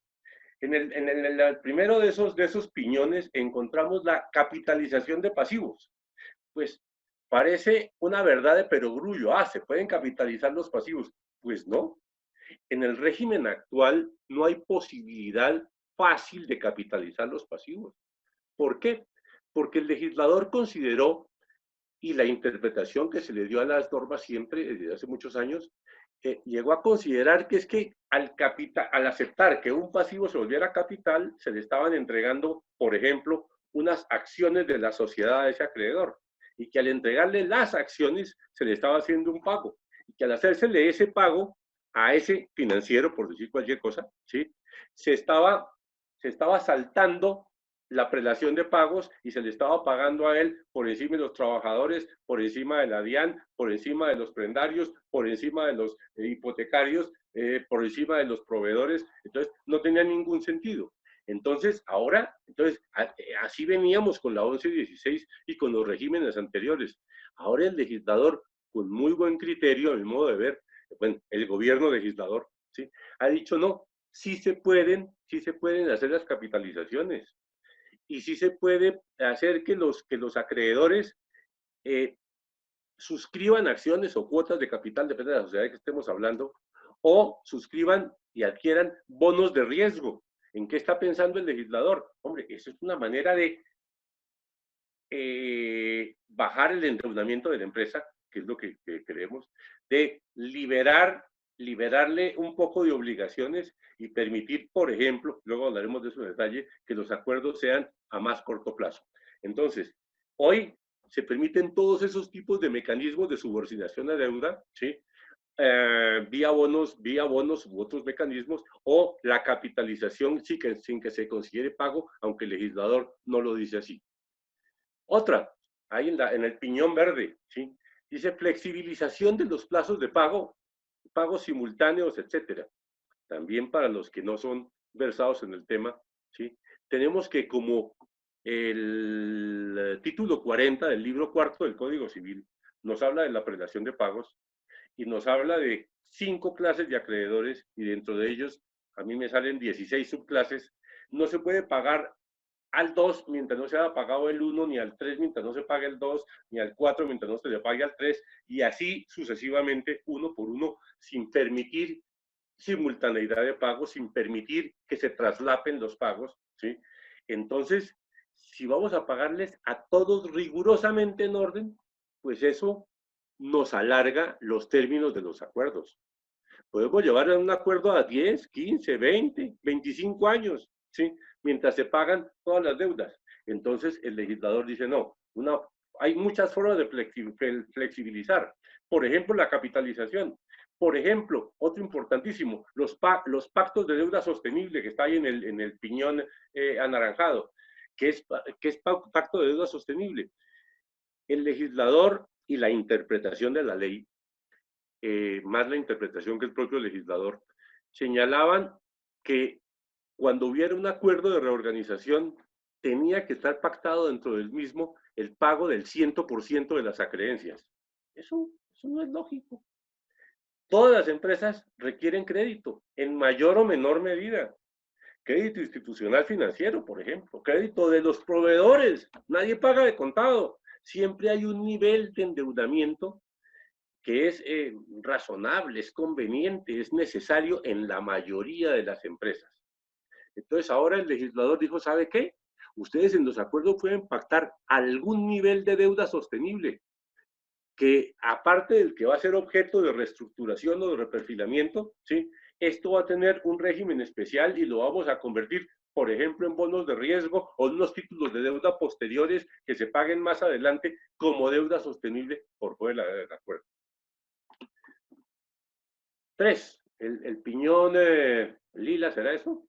En el primero de esos piñones encontramos la capitalización de pasivos. Pues parece una verdad de perogrullo. ¿Se pueden capitalizar los pasivos? Pues no. En el régimen actual no hay posibilidad fácil de capitalizar los pasivos. ¿Por qué? Porque el legislador consideró, y la interpretación que se le dio a las normas siempre, desde hace muchos años, llegó a considerar que es que al aceptar que un pasivo se volviera capital, se le estaban entregando, por ejemplo, unas acciones de la sociedad a ese acreedor, y que al entregarle las acciones se le estaba haciendo un pago, y que al hacérsele ese pago a ese financiero, por decir cualquier cosa, ¿sí? se estaba saltando la prelación de pagos y se le estaba pagando a él por encima de los trabajadores, por encima de la DIAN, por encima de los prendarios, por encima de los hipotecarios, por encima de los proveedores. Entonces, no tenía ningún sentido. Entonces, así veníamos con la 1116 y con los regímenes anteriores. Ahora el legislador, con muy buen criterio, a mi modo de ver, bueno, el gobierno legislador, ¿sí? Ha dicho no, sí se pueden hacer las capitalizaciones. Y sí se puede hacer que los acreedores suscriban acciones o cuotas de capital, depende de la sociedad que estemos hablando, o suscriban y adquieran bonos de riesgo. ¿En qué está pensando el legislador? Hombre, eso es una manera de bajar el endeudamiento de la empresa, que es lo que queremos, de liberarle un poco de obligaciones y permitir, por ejemplo, luego hablaremos de eso en detalle, que los acuerdos sean a más corto plazo. Entonces, hoy se permiten todos esos tipos de mecanismos de subordinación a deuda, ¿sí? Vía bonos u otros mecanismos, o la capitalización sin que se considere pago, aunque el legislador no lo dice así. Otra, ahí en el piñón verde, ¿sí? Dice flexibilización de los plazos de pago, pagos simultáneos, etcétera. También para los que no son versados en el tema, ¿sí? Tenemos que, como el título 40 del libro cuarto del Código Civil nos habla de la prelación de pagos y nos habla de 5 clases de acreedores, y dentro de ellos a mí me salen 16 subclases, no se puede pagar al 2 mientras no se haya pagado el 1, ni al 3 mientras no se pague el 2, ni al 4 mientras no se le pague al 3, y así sucesivamente, uno por uno, sin permitir simultaneidad de pagos, sin permitir que se traslapen los pagos, ¿sí? Entonces, si vamos a pagarles a todos rigurosamente en orden, pues eso nos alarga los términos de los acuerdos. Podemos llevar a un acuerdo a 10, 15, 20, 25 años, ¿sí? Mientras se pagan todas las deudas. Entonces el legislador dice, no, hay muchas formas de flexibilizar. Por ejemplo, la capitalización. Por ejemplo, otro importantísimo, los pactos de deuda sostenible que está ahí en el piñón anaranjado. ¿Qué es pacto de deuda sostenible? El legislador y la interpretación de la ley, más la interpretación que el propio legislador, señalaban que cuando hubiera un acuerdo de reorganización, tenía que estar pactado dentro del mismo el pago del 100% de las acreencias. Eso no es lógico. Todas las empresas requieren crédito, en mayor o menor medida. Crédito institucional financiero, por ejemplo, crédito de los proveedores. Nadie paga de contado. Siempre hay un nivel de endeudamiento que es razonable, es conveniente, es necesario en la mayoría de las empresas. Entonces ahora el legislador dijo, ¿sabe qué? Ustedes en los acuerdos pueden pactar algún nivel de deuda sostenible, que aparte del que va a ser objeto de reestructuración o de reperfilamiento, ¿sí? Esto va a tener un régimen especial y lo vamos a convertir, por ejemplo, en bonos de riesgo o en unos títulos de deuda posteriores que se paguen más adelante como deuda sostenible por fuera del acuerdo. 3. El piñón lila, ¿será eso?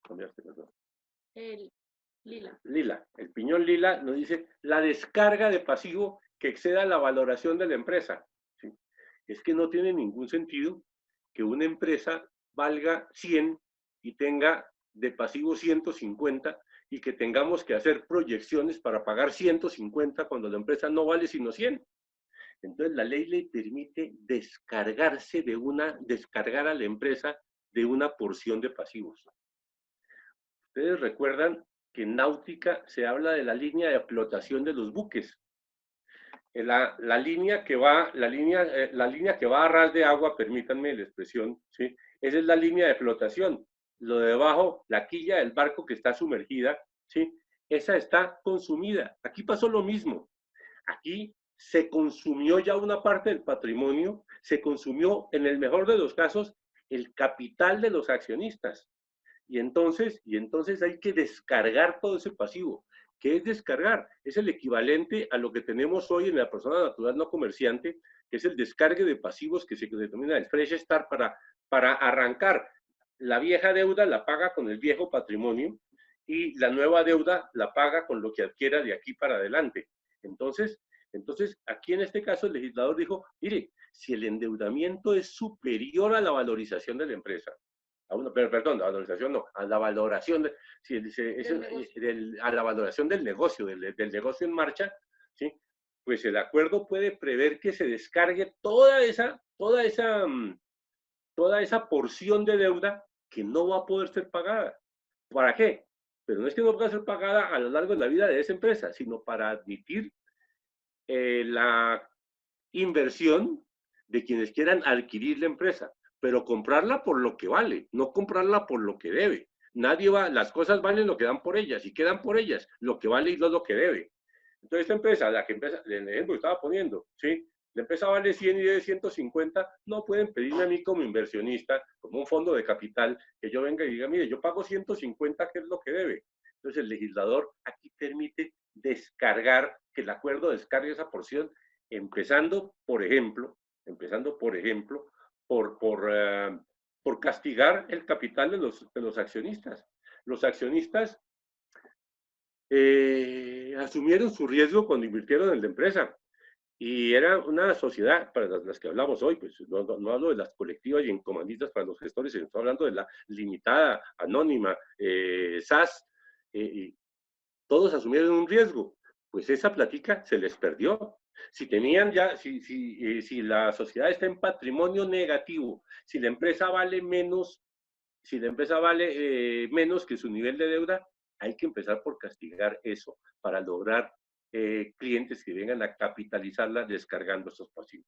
Cambiaste, perdón. El lila. Lila. El piñón lila nos dice la descarga de pasivo que exceda la valoración de la empresa. ¿Sí? Es que no tiene ningún sentido que una empresa valga 100 y tenga de pasivo 150 y que tengamos que hacer proyecciones para pagar 150 cuando la empresa no vale sino 100. Entonces la ley le permite descargar a la empresa de una porción de pasivos. Ustedes recuerdan que en náutica se habla de la línea de flotación de los buques. La línea que va a ras de agua, permítanme la expresión, ¿sí? Esa es la línea de flotación. Lo de abajo, la quilla del barco que está sumergida, ¿sí? Esa está consumida. Aquí pasó lo mismo. Aquí se consumió ya una parte del patrimonio, se consumió, en el mejor de los casos, el capital de los accionistas. Y entonces hay que descargar todo ese pasivo. ¿Qué es descargar? Es el equivalente a lo que tenemos hoy en la persona natural no comerciante, que es el descargue de pasivos que se denomina el fresh start para arrancar. La vieja deuda la paga con el viejo patrimonio y la nueva deuda la paga con lo que adquiera de aquí para adelante. Entonces, aquí en este caso el legislador dijo, mire, si el endeudamiento es superior a la valorización de la empresa, perdón, la valorización no, a la valoración, a la valoración del negocio, del negocio en marcha, ¿sí? Pues el acuerdo puede prever que se descargue toda esa porción de deuda que no va a poder ser pagada. ¿Para qué? Pero no es que no pueda ser pagada a lo largo de la vida de esa empresa, sino para admitir la inversión de quienes quieran adquirir la empresa, pero comprarla por lo que vale, no comprarla por lo que debe. Nadie va, las cosas valen lo que dan por ellas y quedan por ellas, lo que vale y no lo que debe. Entonces esta empresa, el ejemplo que estaba poniendo, ¿sí? La empresa vale 100 y debe 150, no pueden pedirme a mí como inversionista, como un fondo de capital, que yo venga y diga, mire, yo pago 150, ¿qué es lo que debe? Entonces el legislador aquí permite descargar, que el acuerdo descargue esa porción, empezando, por ejemplo, por castigar el capital de los accionistas. Los accionistas asumieron su riesgo cuando invirtieron en la empresa. Y era una sociedad, para las que hablamos hoy, pues no hablo de las colectivas y en comandistas para los gestores, estoy hablando de la limitada, anónima, SAS, todos asumieron un riesgo, pues esa plática se les perdió. Si tenían ya, si la sociedad está en patrimonio negativo, si la empresa vale menos, menos que su nivel de deuda, hay que empezar por castigar eso para lograr clientes que vengan a capitalizarla descargando esos pasivos.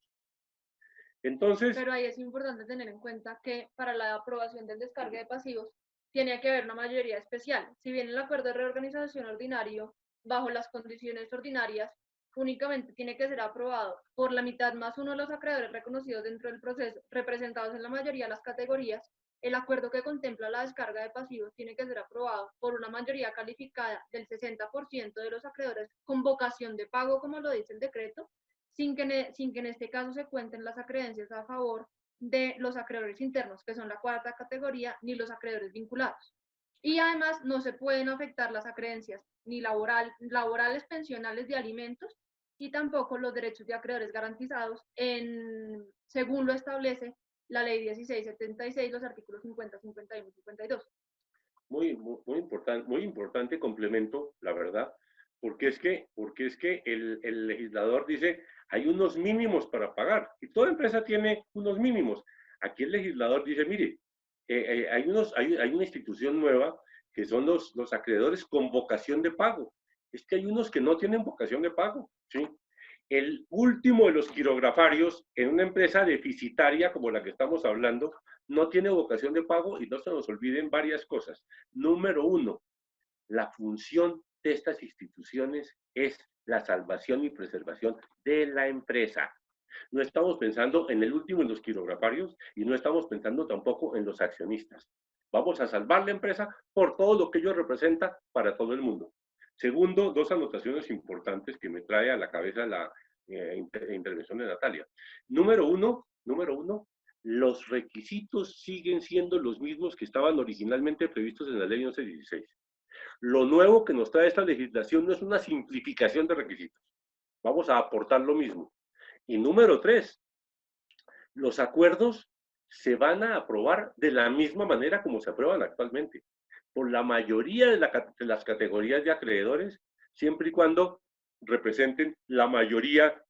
Entonces, pero ahí es importante tener en cuenta que para la aprobación del descargue de pasivos tiene que haber una mayoría especial. Si bien el acuerdo de reorganización ordinario, bajo las condiciones ordinarias, únicamente tiene que ser aprobado por la mitad más uno de los acreedores reconocidos dentro del proceso, representados en la mayoría de las categorías. El acuerdo que contempla la descarga de pasivos tiene que ser aprobado por una mayoría calificada del 60% de los acreedores con vocación de pago, como lo dice el decreto, sin que en este caso se cuenten las acreencias a favor de los acreedores internos, que son la cuarta categoría, ni los acreedores vinculados. Y además no se pueden afectar las acreencias ni laborales, pensionales, de alimentos, y tampoco los derechos de acreedores garantizados según lo establece la ley 1676, los artículos 50, 51 y 52. Muy importante complemento, la verdad, porque es que el legislador dice, hay unos mínimos para pagar, y toda empresa tiene unos mínimos. Aquí el legislador dice, mire, hay una institución nueva que son los acreedores con vocación de pago. Es que hay unos que no tienen vocación de pago, ¿sí? El último de los quirografarios en una empresa deficitaria como la que estamos hablando no tiene vocación de pago, y no se nos olviden varias cosas. Número uno, la función de estas instituciones es la salvación y preservación de la empresa. No estamos pensando en el último de los quirografarios y no estamos pensando tampoco en los accionistas. Vamos a salvar la empresa por todo lo que ello representa para todo el mundo. Segundo, dos anotaciones importantes que me trae a la cabeza la intervención de Natalia. Número uno, los requisitos siguen siendo los mismos que estaban originalmente previstos en la ley 1116. Lo nuevo que nos trae esta legislación no es una simplificación de requisitos. Vamos a aportar lo mismo. Y número tres, los acuerdos se van a aprobar de la misma manera como se aprueban actualmente, por la mayoría de las categorías de acreedores, siempre y cuando representen la mayoría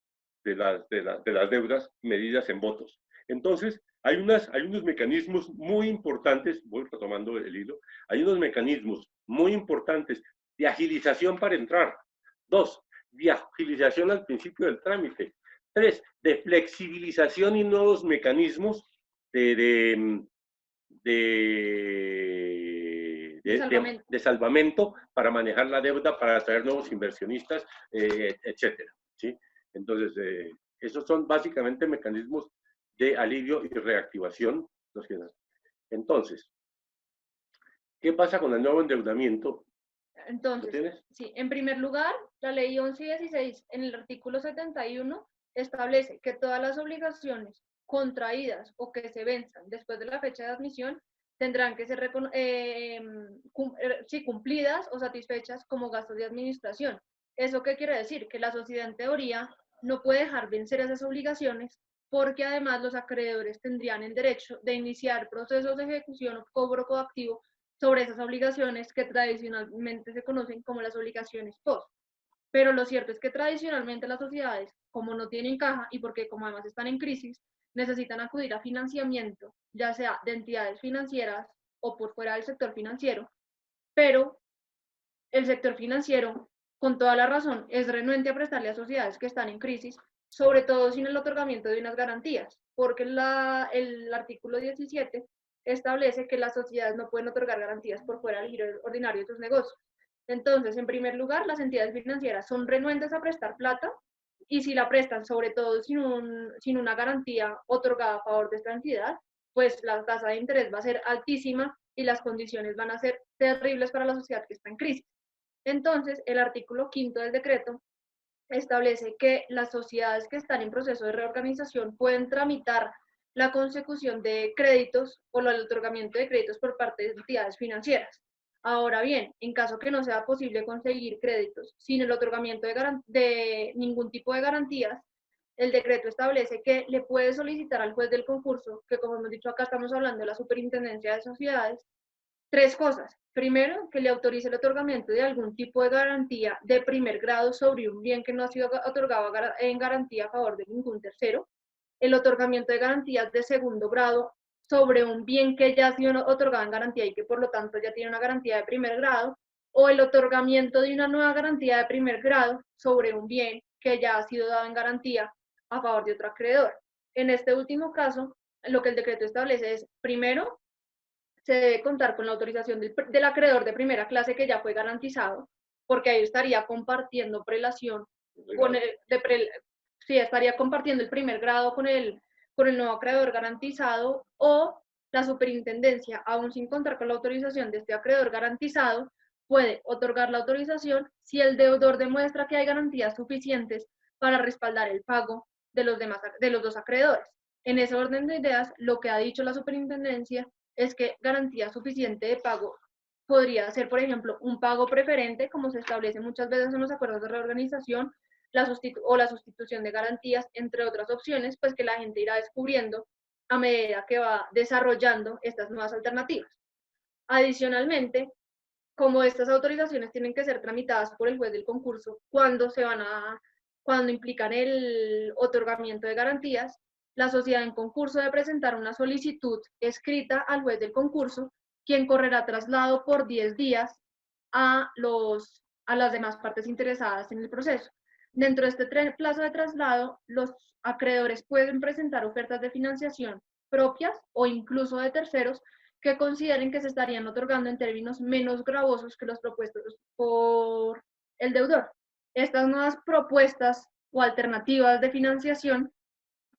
de las deudas medidas en votos. Entonces, hay unos mecanismos muy importantes, voy retomando el hilo, hay unos mecanismos muy importantes de agilización para entrar. Dos, de agilización al principio del trámite. Tres, de flexibilización y nuevos mecanismos de salvamento para manejar la deuda, para atraer nuevos inversionistas, etcétera, ¿sí? Entonces, esos son básicamente mecanismos de alivio y reactivación. Entonces, ¿qué pasa con el nuevo endeudamiento? Entonces, sí, en primer lugar, la ley 1116 en el artículo 71 establece que todas las obligaciones contraídas o que se venzan después de la fecha de admisión tendrán que ser cumplidas o satisfechas como gastos de administración. ¿Eso qué quiere decir? Que la sociedad en teoría no puede dejar vencer esas obligaciones, porque además los acreedores tendrían el derecho de iniciar procesos de ejecución o cobro coactivo sobre esas obligaciones que tradicionalmente se conocen como las obligaciones post. Pero lo cierto es que tradicionalmente las sociedades, como no tienen caja y porque como además están en crisis, necesitan acudir a financiamiento, ya sea de entidades financieras o por fuera del sector financiero, pero el sector financiero, con toda la razón, es renuente a prestarle a sociedades que están en crisis, sobre todo sin el otorgamiento de unas garantías, porque el artículo 17 establece que las sociedades no pueden otorgar garantías por fuera del giro ordinario de sus negocios. Entonces, en primer lugar, las entidades financieras son renuentes a prestar plata, y si la prestan, sobre todo sin una garantía otorgada a favor de esta entidad, pues la tasa de interés va a ser altísima y las condiciones van a ser terribles para la sociedad que está en crisis. Entonces, el artículo 5 del decreto establece que las sociedades que están en proceso de reorganización pueden tramitar la consecución de créditos o el otorgamiento de créditos por parte de entidades financieras. Ahora bien, en caso que no sea posible conseguir créditos sin el otorgamiento de ningún tipo de garantías, el decreto establece que le puede solicitar al juez del concurso, que como hemos dicho acá estamos hablando de la Superintendencia de Sociedades, tres cosas. Primero, que le autorice el otorgamiento de algún tipo de garantía de primer grado sobre un bien que no ha sido otorgado en garantía a favor de ningún tercero. El otorgamiento de garantías de segundo grado sobre un bien que ya ha sido otorgado en garantía y que por lo tanto ya tiene una garantía de primer grado, o el otorgamiento de una nueva garantía de primer grado sobre un bien que ya ha sido dado en garantía a favor de otro acreedor. En este último caso, lo que el decreto establece es, primero, se debe contar con la autorización del acreedor de primera clase que ya fue garantizado, porque ahí estaría compartiendo prelación sí, estaría compartiendo el primer grado con el nuevo acreedor garantizado, o la superintendencia, aún sin contar con la autorización de este acreedor garantizado, puede otorgar la autorización si el deudor demuestra que hay garantías suficientes para respaldar el pago de los dos acreedores. En ese orden de ideas, lo que ha dicho la superintendencia es que garantía suficiente de pago podría ser, por ejemplo, un pago preferente, como se establece muchas veces en los acuerdos de reorganización, la sustitución de garantías, entre otras opciones, pues que la gente irá descubriendo a medida que va desarrollando estas nuevas alternativas. Adicionalmente, como estas autorizaciones tienen que ser tramitadas por el juez del concurso cuando implican el otorgamiento de garantías, la sociedad en concurso debe presentar una solicitud escrita al juez del concurso, quien correrá traslado por 10 días a las demás partes interesadas en el proceso. Dentro de este plazo de traslado, los acreedores pueden presentar ofertas de financiación propias o incluso de terceros que consideren que se estarían otorgando en términos menos gravosos que los propuestos por el deudor. Estas nuevas propuestas o alternativas de financiación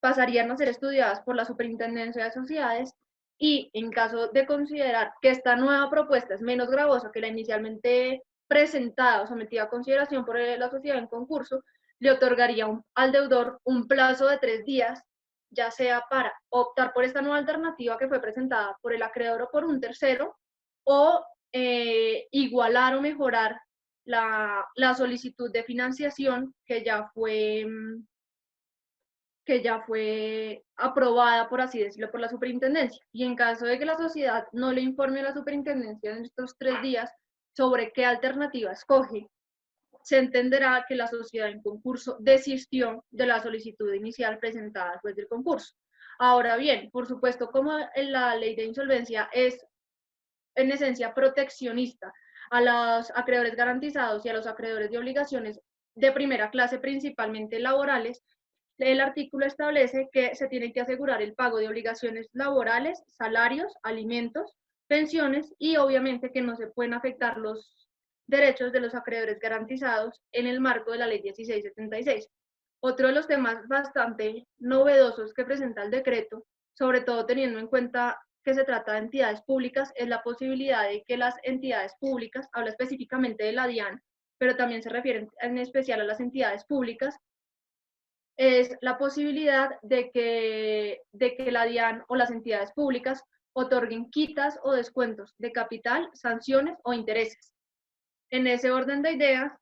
pasarían a ser estudiadas por la Superintendencia de Sociedades, y en caso de considerar que esta nueva propuesta es menos gravosa que la inicialmente presentada o sometida a consideración por la sociedad en concurso, le otorgaría al deudor un plazo de 3 días, ya sea para optar por esta nueva alternativa que fue presentada por el acreedor o por un tercero, o igualar o mejorar la solicitud de financiación que ya fue aprobada, por así decirlo, por la superintendencia. Y en caso de que la sociedad no le informe a la superintendencia en estos 3 días sobre qué alternativa escoge, se entenderá que la sociedad en concurso desistió de la solicitud inicial presentada después del concurso. Ahora bien, por supuesto, como la ley de insolvencia es en esencia proteccionista a los acreedores garantizados y a los acreedores de obligaciones de primera clase, principalmente laborales, el artículo establece que se tiene que asegurar el pago de obligaciones laborales, salarios, alimentos, pensiones, y obviamente que no se pueden afectar los derechos de los acreedores garantizados en el marco de la ley 1676. Otro de los temas bastante novedosos que presenta el decreto, sobre todo teniendo en cuenta que se trata de entidades públicas, es la posibilidad de que las entidades públicas, habla específicamente de la DIAN, pero también se refiere en especial a las entidades públicas, es la posibilidad de que la DIAN o las entidades públicas otorguen quitas o descuentos de capital, sanciones o intereses. En ese orden de ideas,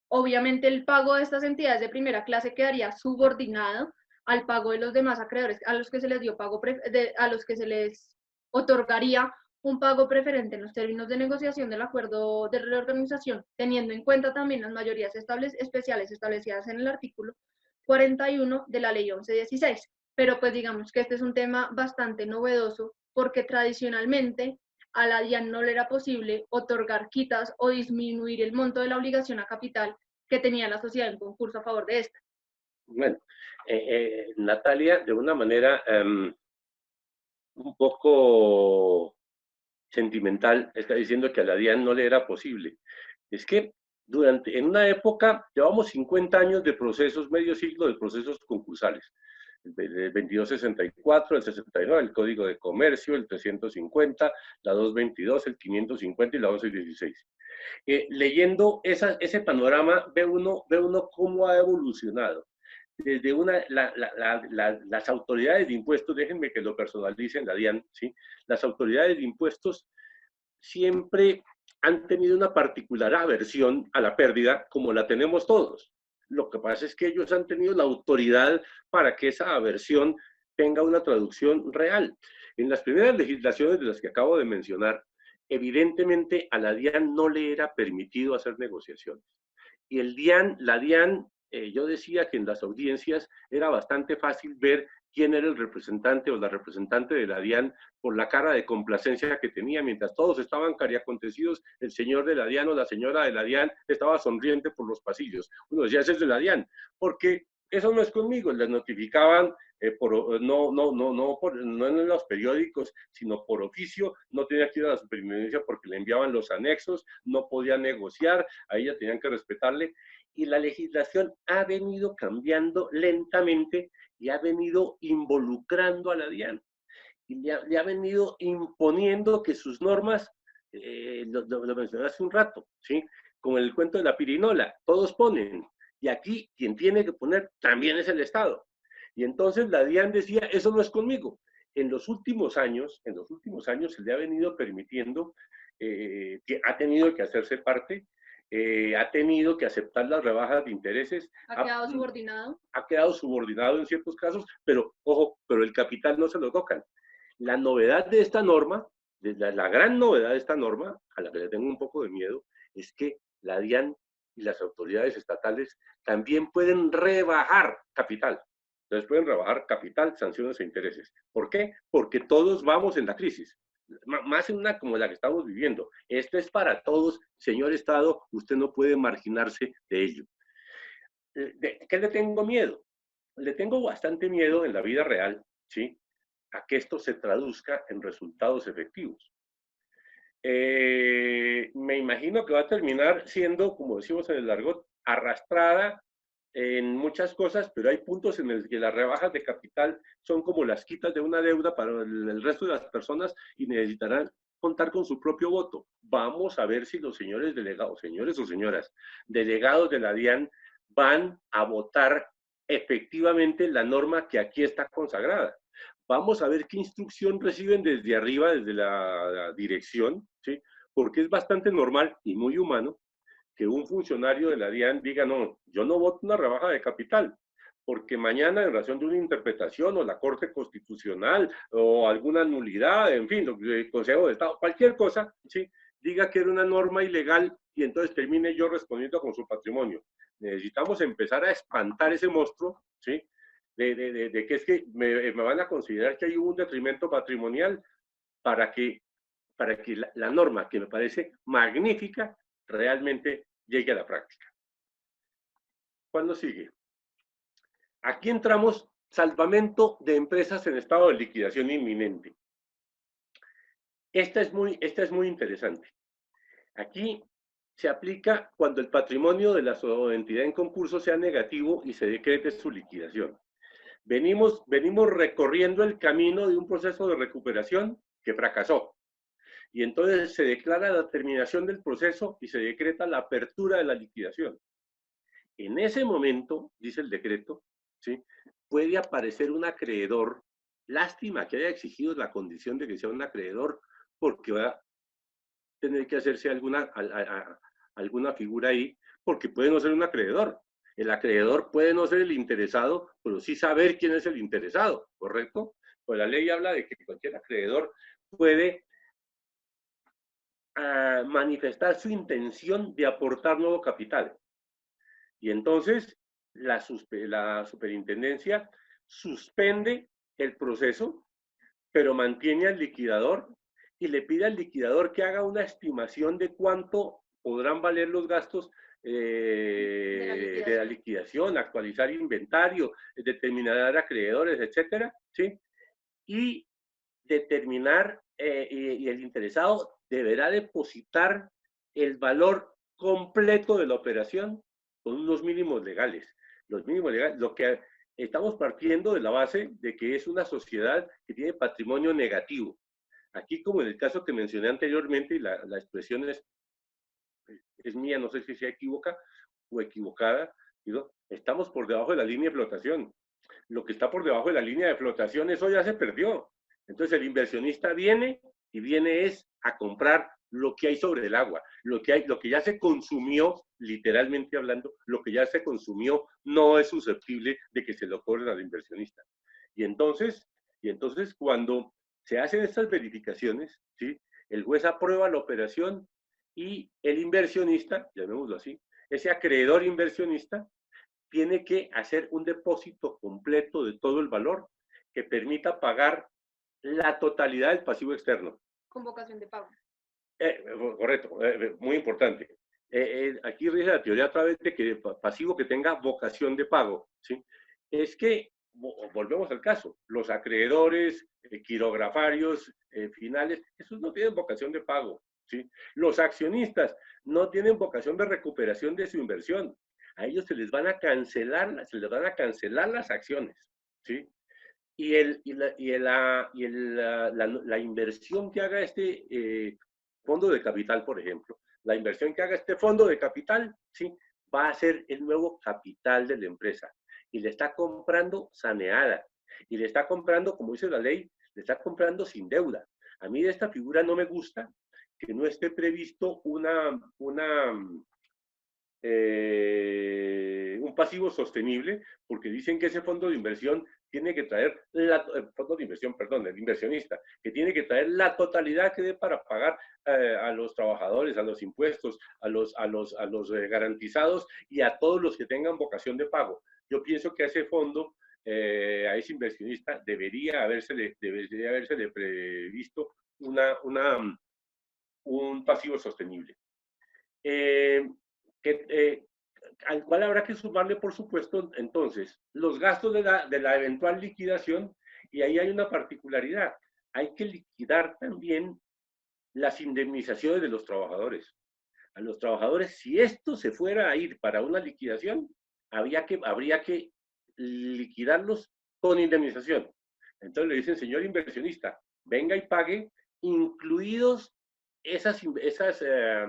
obviamente el pago de estas entidades de primera clase quedaría subordinado al pago de los demás acreedores, a los que se les dio a los que se les otorgaría un pago preferente en los términos de negociación del acuerdo de reorganización, teniendo en cuenta también las mayorías especiales establecidas en el artículo 41 de la ley 1116. Pero pues digamos que este es un tema bastante novedoso, porque tradicionalmente a la DIAN no le era posible otorgar quitas o disminuir el monto de la obligación a capital que tenía la sociedad en concurso a favor de esta. Bueno, Natalia, de una manera un poco sentimental, está diciendo que a la DIAN no le era posible. Es que en una época, llevamos 50 años de procesos, medio siglo de procesos concursales. El 2264, el 69, el Código de Comercio, el 350, la 222, el 550 y la 1116. Leyendo ese panorama, ve uno cómo ha evolucionado. Desde las autoridades de impuestos, déjenme que lo personalicen, la DIAN, ¿sí? Las autoridades de impuestos siempre han tenido una particular aversión a la pérdida, como la tenemos todos. Lo que pasa es que ellos han tenido la autoridad para que esa aversión tenga una traducción real. En las primeras legislaciones de las que acabo de mencionar, evidentemente a la DIAN no le era permitido hacer negociaciones. Y la DIAN, yo decía que en las audiencias era bastante fácil ver quién era el representante o la representante de la DIAN por la cara de complacencia que tenía. Mientras todos estaban cariacontecidos, el señor de la DIAN o la señora de la DIAN estaba sonriente por los pasillos. Uno decía, ese es de la DIAN, porque eso no es conmigo. Les notificaban no en los periódicos, sino por oficio, no tenía que ir a la superintendencia porque le enviaban los anexos, no podía negociar, a ella tenían que respetarle, y la legislación ha venido cambiando lentamente y ha venido involucrando a la DIAN, y le ha venido imponiendo que sus normas, lo mencioné hace un rato, ¿sí? Como el cuento de la pirinola, todos ponen, y aquí quien tiene que poner también es el Estado. Y entonces la DIAN decía, eso no es conmigo. En los últimos años se le ha venido permitiendo, que ha tenido que hacerse parte, ha tenido que aceptar las rebajas de intereses. ¿Ha quedado subordinado? Ha quedado subordinado en ciertos casos, pero ojo, pero el capital no se lo tocan. La novedad de esta norma, la gran novedad de esta norma, a la que le tengo un poco de miedo, es que la DIAN y las autoridades estatales también pueden rebajar capital. Entonces pueden rebajar capital, sanciones e intereses. ¿Por qué? Porque todos vamos en la crisis, más en una como la que estamos viviendo. Esto es para todos, señor Estado, usted no puede marginarse de ello. ¿De qué le tengo miedo? Le tengo bastante miedo en la vida real, ¿sí? A que esto se traduzca en resultados efectivos. Me imagino que va a terminar siendo, como decimos en el argot, arrastrada en muchas cosas, pero hay puntos en los que las rebajas de capital son como las quitas de una deuda para el resto de las personas y necesitarán contar con su propio voto. Vamos a ver si los señores delegados, señores o señoras, delegados de la DIAN van a votar efectivamente la norma que aquí está consagrada. Vamos a ver qué instrucción reciben desde arriba, desde la dirección, ¿sí? Porque es bastante normal y muy humano que un funcionario de la DIAN diga, no, yo no voto una rebaja de capital, porque mañana en razón de una interpretación o la Corte Constitucional o alguna nulidad, en fin, el Consejo de Estado, cualquier cosa, ¿sí? Diga que era una norma ilegal y entonces termine yo respondiendo con su patrimonio. Necesitamos empezar a espantar ese monstruo, ¿sí? De que es que me van a considerar que hay un detrimento patrimonial para que la norma, que me parece magnífica, realmente llegue a la práctica. ¿Cuándo sigue? Aquí entramos, salvamento de empresas en estado de liquidación inminente. Esta es muy interesante. Aquí se aplica cuando el patrimonio de la entidad en concurso sea negativo y se decrete su liquidación. Venimos recorriendo el camino de un proceso de recuperación que fracasó. Y entonces se declara la terminación del proceso y se decreta la apertura de la liquidación. En ese momento, dice el decreto, ¿sí? Puede aparecer un acreedor, lástima que haya exigido la condición de que sea un acreedor, porque va a tener que hacerse alguna figura ahí, porque puede no ser un acreedor. El acreedor puede no ser el interesado, pero sí saber quién es el interesado, ¿correcto? Pues la ley habla de que cualquier acreedor puede manifestar su intención de aportar nuevo capital. Y entonces la superintendencia suspende el proceso, pero mantiene al liquidador y le pide al liquidador que haga una estimación de cuánto podrán valer los gastos de la liquidación, actualizar inventario, determinar acreedores, etcétera, ¿sí? Y determinar, y el interesado deberá depositar el valor completo de la operación con unos mínimos legales. Los mínimos legales, lo que estamos partiendo de la base de que es una sociedad que tiene patrimonio negativo. Aquí, como en el caso que mencioné anteriormente, y la expresión es mía, no sé si sea equívoca o equivocada, digo, estamos por debajo de la línea de flotación. Lo que está por debajo de la línea de flotación, eso ya se perdió. Entonces el inversionista viene y viene es a comprar lo que hay sobre el agua, lo que ya se consumió, literalmente hablando, lo que ya se consumió no es susceptible de que se lo cobren al inversionista. Y entonces cuando se hacen estas verificaciones, ¿sí? El juez aprueba la operación y el inversionista, llamémoslo así, ese acreedor inversionista, tiene que hacer un depósito completo de todo el valor que permita pagar la totalidad del pasivo externo. Convocación de pago. Correcto, muy importante. Aquí rige la teoría a través de que pasivo que tenga vocación de pago, ¿sí? Es que volvemos al caso, los acreedores, quirografarios finales, esos no tienen vocación de pago, ¿sí? Los accionistas no tienen vocación de recuperación de su inversión. A ellos se les van a cancelar las acciones, ¿sí? La inversión que haga este fondo de capital, por ejemplo, la inversión que haga este fondo de capital, ¿sí? Va a ser el nuevo capital de la empresa y le está comprando saneada y le está comprando, como dice la ley, le está comprando sin deuda. A mí de esta figura no me gusta que no esté previsto un pasivo sostenible, porque dicen que ese fondo de inversión tiene que traer, fondo de inversión, perdón, el inversionista, que tiene que traer la totalidad que dé para pagar a los trabajadores, a los impuestos, a los garantizados y a todos los que tengan vocación de pago. Yo pienso que a ese fondo, a ese inversionista, debería habérsele previsto un pasivo sostenible. Al cual habrá que sumarle, por supuesto, entonces, los gastos de la eventual liquidación, y ahí hay una particularidad. Hay que liquidar también las indemnizaciones de los trabajadores. A los trabajadores, si esto se fuera a ir para una liquidación, habría que liquidarlos con indemnización. Entonces le dicen, señor inversionista, venga y pague, incluidos esas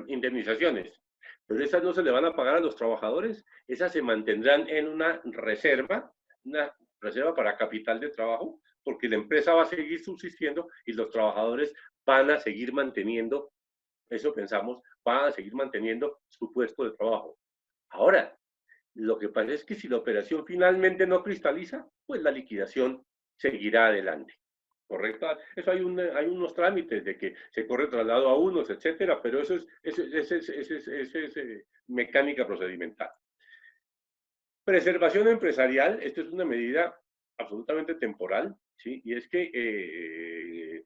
indemnizaciones. Pero esas no se le van a pagar a los trabajadores, esas se mantendrán en una reserva para capital de trabajo, porque la empresa va a seguir subsistiendo y los trabajadores van a seguir manteniendo, eso pensamos, van a seguir manteniendo su puesto de trabajo. Ahora, lo que pasa es que si la operación finalmente no cristaliza, pues la liquidación seguirá adelante. ¿Correcto? Eso hay unos trámites de que se corre traslado a unos, etcétera, pero eso es mecánica procedimental. Preservación empresarial, esto es una medida absolutamente temporal, ¿sí? Y es que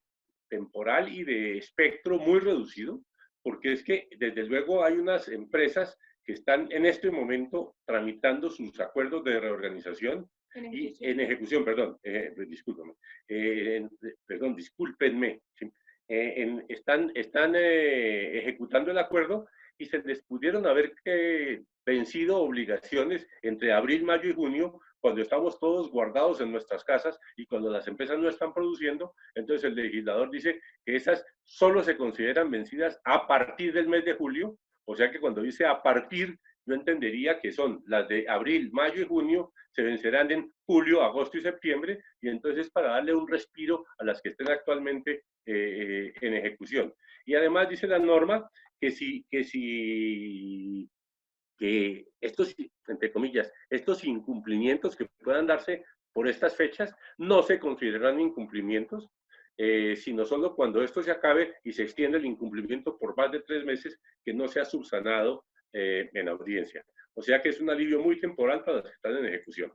temporal y de espectro muy reducido, porque es que desde luego hay unas empresas que están en este momento tramitando sus acuerdos de reorganización discúlpenme, ¿sí? Están ejecutando el acuerdo y se les pudieron haber vencido obligaciones entre abril, mayo y junio, cuando estamos todos guardados en nuestras casas y cuando las empresas no están produciendo. Entonces el legislador dice que esas solo se consideran vencidas a partir del mes de julio, o sea que cuando dice a partir, yo entendería que son las de abril, mayo y junio, se vencerán en julio, agosto y septiembre, y entonces para darle un respiro a las que estén actualmente en ejecución. Y además dice la norma que estos, entre comillas, estos incumplimientos que puedan darse por estas fechas no se consideran incumplimientos, sino solo cuando esto se acabe y se extiende el incumplimiento por más de 3 meses que no se ha subsanado en audiencia. O sea que es un alivio muy temporal para los que están en ejecución.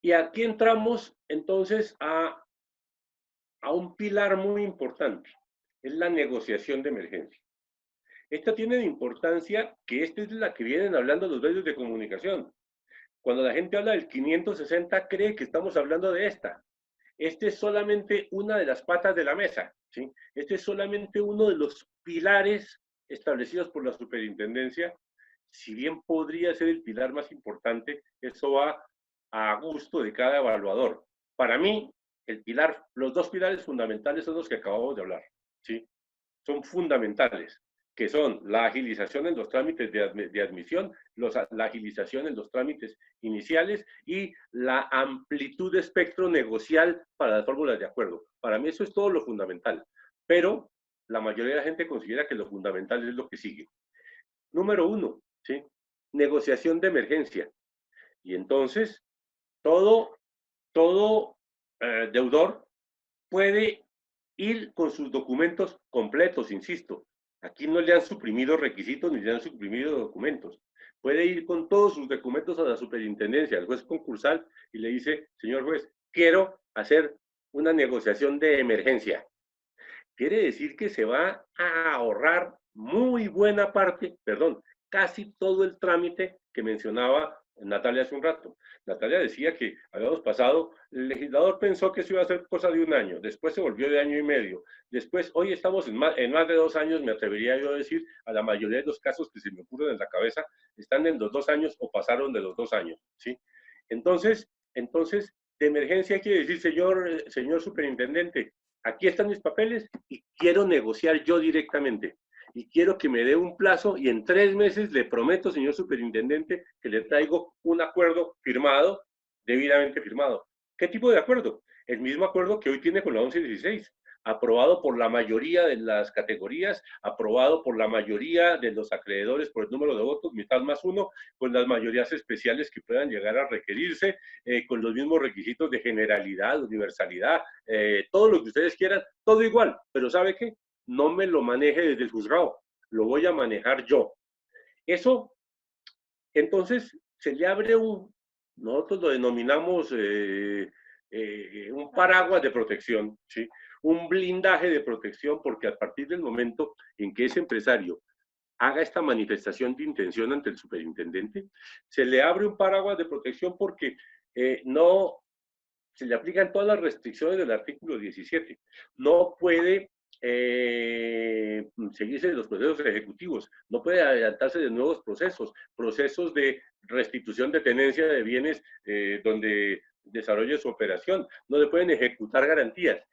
Y aquí entramos entonces a un pilar muy importante, es la negociación de emergencia. Esta tiene de importancia que esta es la que vienen hablando los medios de comunicación. Cuando la gente habla del 560, cree que estamos hablando de esta. Este es solamente una de las patas de la mesa, ¿sí? Este es solamente uno de los pilares establecidos por la superintendencia. Si bien podría ser el pilar más importante, eso va a gusto de cada evaluador. Para mí, los 2 pilares fundamentales son los que acabamos de hablar, ¿sí? Son fundamentales, que son la agilización en los trámites de admisión, la agilización en los trámites iniciales y la amplitud de espectro negocial para las fórmulas de acuerdo. Para mí eso es todo lo fundamental, pero la mayoría de la gente considera que lo fundamental es lo que sigue. Número 1, ¿sí? Negociación de emergencia. Y entonces, todo deudor puede ir con sus documentos completos, insisto. Aquí no le han suprimido requisitos ni le han suprimido documentos. Puede ir con todos sus documentos a la superintendencia, al juez concursal, y le dice, señor juez, quiero hacer una negociación de emergencia. Quiere decir que se va a ahorrar muy buena parte, casi todo el trámite que mencionaba Natalia hace un rato. Natalia decía que habíamos pasado, el legislador pensó que eso iba a ser cosa de un año, después se volvió de año y medio, después hoy estamos en más de 2 años, me atrevería yo a decir, a la mayoría de los casos que se me ocurren en la cabeza, están en los 2 años o pasaron de los 2 años, ¿sí? Entonces, de emergencia quiere decir, señor superintendente, aquí están mis papeles y quiero negociar yo directamente y quiero que me dé un plazo y en 3 meses le prometo, señor superintendente, que le traigo un acuerdo firmado, debidamente firmado. ¿Qué tipo de acuerdo? El mismo acuerdo que hoy tiene con la 1116, aprobado por la mayoría de las categorías, aprobado por la mayoría de los acreedores por el número de votos, mitad más uno, con las mayorías especiales que puedan llegar a requerirse, con los mismos requisitos de generalidad, universalidad, todo lo que ustedes quieran, todo igual, pero ¿sabe qué? No me lo maneje desde el juzgado, lo voy a manejar yo. Eso, entonces, se le abre nosotros lo denominamos un paraguas de protección, ¿sí? Un blindaje de protección, porque a partir del momento en que ese empresario haga esta manifestación de intención ante el superintendente, se le abre un paraguas de protección porque no se le aplican todas las restricciones del artículo 17. No puede seguirse los procesos ejecutivos, no puede adelantarse de nuevos procesos de restitución de tenencia de bienes donde desarrolle su operación, no le pueden ejecutar garantías.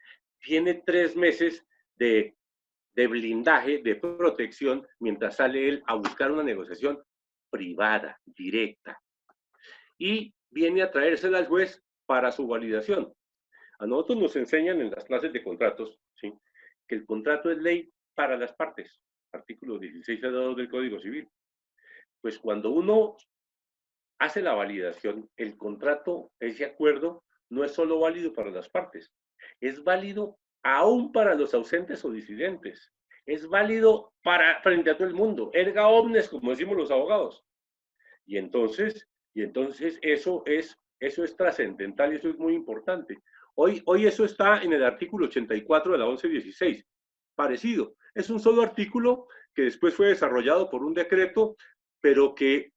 Tiene 3 meses de blindaje, de protección, mientras sale él a buscar una negociación privada, directa. Y viene a traérsela al juez para su validación. A nosotros nos enseñan en las clases de contratos, ¿sí?, que el contrato es ley para las partes, artículo 16 del Código Civil. Pues cuando uno hace la validación, el contrato, ese acuerdo, no es solo válido para las partes, es válido aún para los ausentes o disidentes, es válido frente a todo el mundo, erga omnes, como decimos los abogados. Y entonces eso es trascendental y eso es muy importante. Hoy eso está en el artículo 84 de la 1116, parecido. Es un solo artículo que después fue desarrollado por un decreto, pero que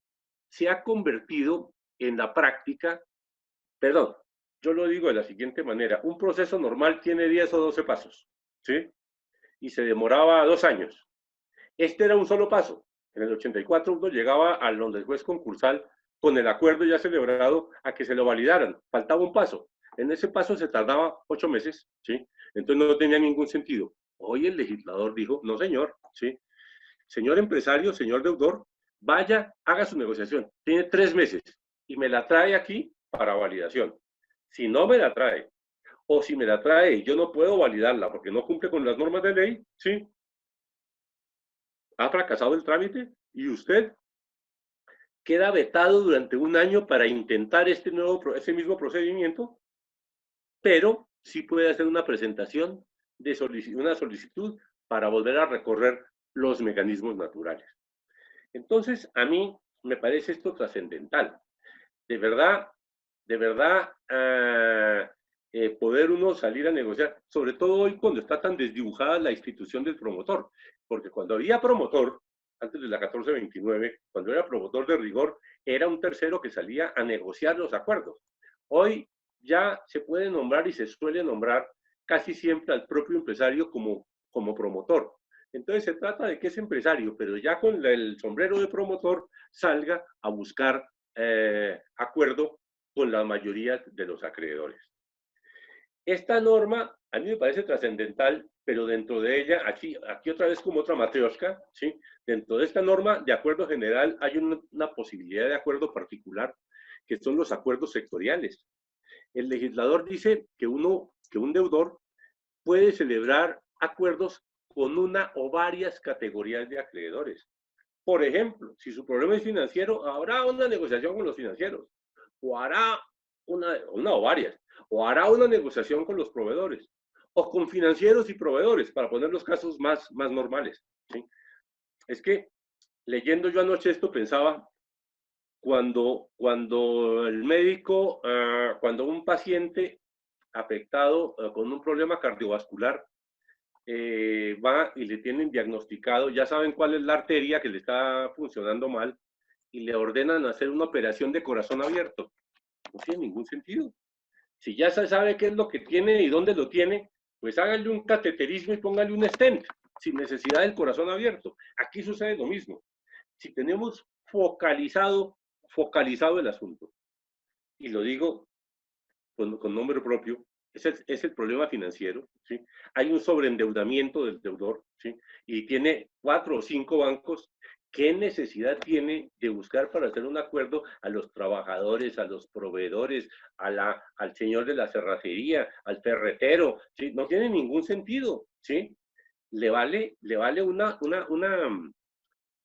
se ha convertido en la práctica, perdón, yo lo digo de la siguiente manera, un proceso normal tiene 10 o 12 pasos, ¿sí? Y se demoraba 2 años. Este era un solo paso. En el 84 uno llegaba al donde el juez concursal con el acuerdo ya celebrado a que se lo validaran. Faltaba un paso. En ese paso se tardaba 8 meses, ¿sí? Entonces no tenía ningún sentido. Hoy el legislador dijo, no señor, ¿sí? Señor empresario, señor deudor, vaya, haga su negociación. Tiene 3 meses y me la trae aquí para validación. Si no me la trae, o si me la trae y yo no puedo validarla porque no cumple con las normas de ley, ¿sí?, ha fracasado el trámite y usted queda vetado durante un año para intentar ese mismo procedimiento, pero sí puede hacer una presentación de una solicitud para volver a recorrer los mecanismos naturales. Entonces, a mí me parece esto trascendental. De verdad, poder uno salir a negociar, sobre todo hoy cuando está tan desdibujada la institución del promotor, porque cuando había promotor, antes de la 1429, cuando era promotor de rigor, era un tercero que salía a negociar los acuerdos. Hoy ya se puede nombrar y se suele nombrar casi siempre al propio empresario como promotor. Entonces se trata de que ese empresario, pero ya con el sombrero de promotor, salga a buscar acuerdo con la mayoría de los acreedores. Esta norma a mí me parece trascendental, pero dentro de ella, aquí otra vez como otra matrioshka, ¿sí?, dentro de esta norma de acuerdo general hay una posibilidad de acuerdo particular, que son los acuerdos sectoriales. El legislador dice que un deudor puede celebrar acuerdos con una o varias categorías de acreedores. Por ejemplo, si su problema es financiero, habrá una negociación con los financieros, o hará una o varias, o hará una negociación con los proveedores, o con financieros y proveedores, para poner los casos más normales, ¿sí? Es que, leyendo yo anoche esto, pensaba, cuando el médico, cuando un paciente afectado con un problema cardiovascular, va y le tienen diagnosticado, ya saben cuál es la arteria que le está funcionando mal, y le ordenan hacer una operación de corazón abierto. No tiene ningún sentido. Si ya se sabe qué es lo que tiene y dónde lo tiene, pues háganle un cateterismo y pónganle un stent, sin necesidad del corazón abierto. Aquí sucede lo mismo. Si tenemos focalizado el asunto, y lo digo con nombre propio, es el problema financiero, ¿sí? Hay un sobreendeudamiento del deudor, ¿sí? Y tiene 4 o 5 bancos. ¿Qué necesidad tiene de buscar para hacer un acuerdo a los trabajadores, a los proveedores, al señor de la cerrajería, al ferretero? ¿Sí? No tiene ningún sentido, ¿sí? Le vale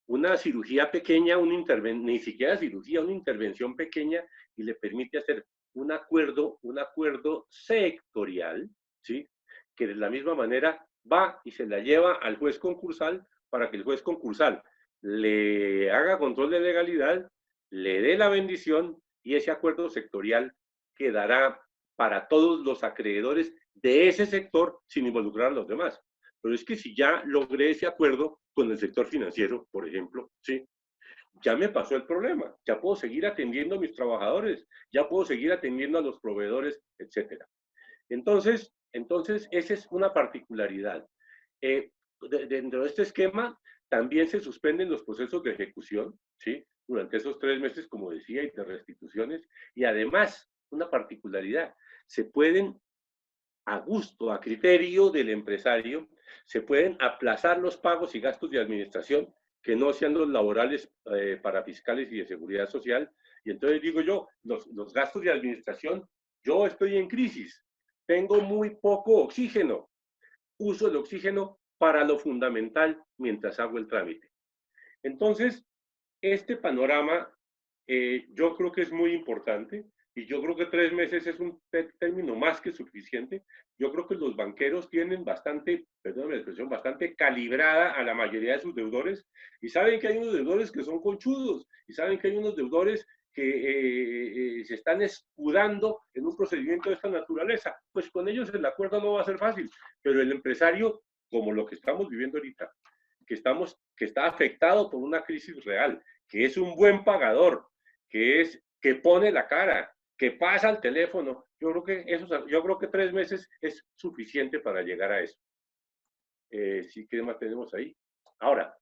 una cirugía pequeña, ni siquiera cirugía, una intervención pequeña, y le permite hacer un acuerdo sectorial, ¿sí? Que de la misma manera va y se la lleva al juez concursal para que el juez concursal le haga control de legalidad, le dé la bendición, y ese acuerdo sectorial quedará para todos los acreedores de ese sector sin involucrar a los demás. Pero es que si ya logré ese acuerdo con el sector financiero, por ejemplo, ¿sí? Ya me pasó el problema, ya puedo seguir atendiendo a mis trabajadores, ya puedo seguir atendiendo a los proveedores, etcétera. Entonces, esa es una particularidad. Dentro de este esquema, también se suspenden los procesos de ejecución, ¿sí? Durante esos 3 meses, como decía, y de restituciones. Y además, una particularidad, se pueden, a gusto, a criterio del empresario, se pueden aplazar los pagos y gastos de administración que no sean los laborales, parafiscales y de seguridad social. Y entonces digo yo, los gastos de administración, yo estoy en crisis, tengo muy poco oxígeno, uso el oxígeno para lo fundamental mientras hago el trámite. Entonces, este panorama, yo creo que es muy importante, y yo creo que 3 meses es un término más que suficiente. Yo creo que los banqueros tienen bastante, perdón la expresión, bastante calibrada a la mayoría de sus deudores, y saben que hay unos deudores que son conchudos, y saben que hay unos deudores que se están escudando en un procedimiento de esta naturaleza. Pues con ellos el acuerdo no va a ser fácil, pero el empresario, como lo que estamos viviendo ahorita, que está afectado por una crisis real, que es un buen pagador, que pone la cara, que pasa al teléfono. Yo creo que 3 meses es suficiente para llegar a eso. Sí, ¿qué más tenemos ahí? Ahora,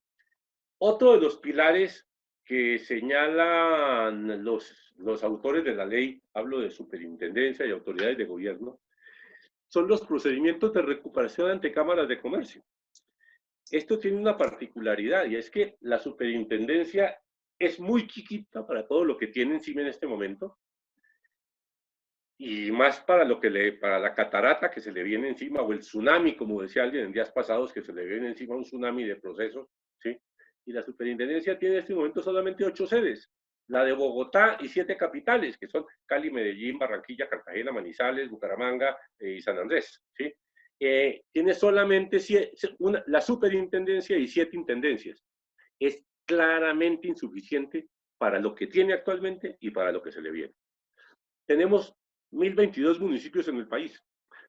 otro de los pilares que señalan los autores de la ley, hablo de superintendencia y autoridades de gobierno, son los procedimientos de recuperación ante cámaras de comercio. Esto tiene una particularidad, y es que la superintendencia es muy chiquita para todo lo que tiene encima en este momento, y más para para la catarata que se le viene encima, o el tsunami, como decía alguien en días pasados, que se le viene encima un tsunami de procesos, ¿sí? Y la superintendencia tiene en este momento solamente 8 sedes, la de Bogotá y 7 capitales, que son Cali, Medellín, Barranquilla, Cartagena, Manizales, Bucaramanga y San Andrés, ¿sí? Tiene solamente la superintendencia y 7 intendencias. Es claramente insuficiente para lo que tiene actualmente y para lo que se le viene. Tenemos 1.022 municipios en el país.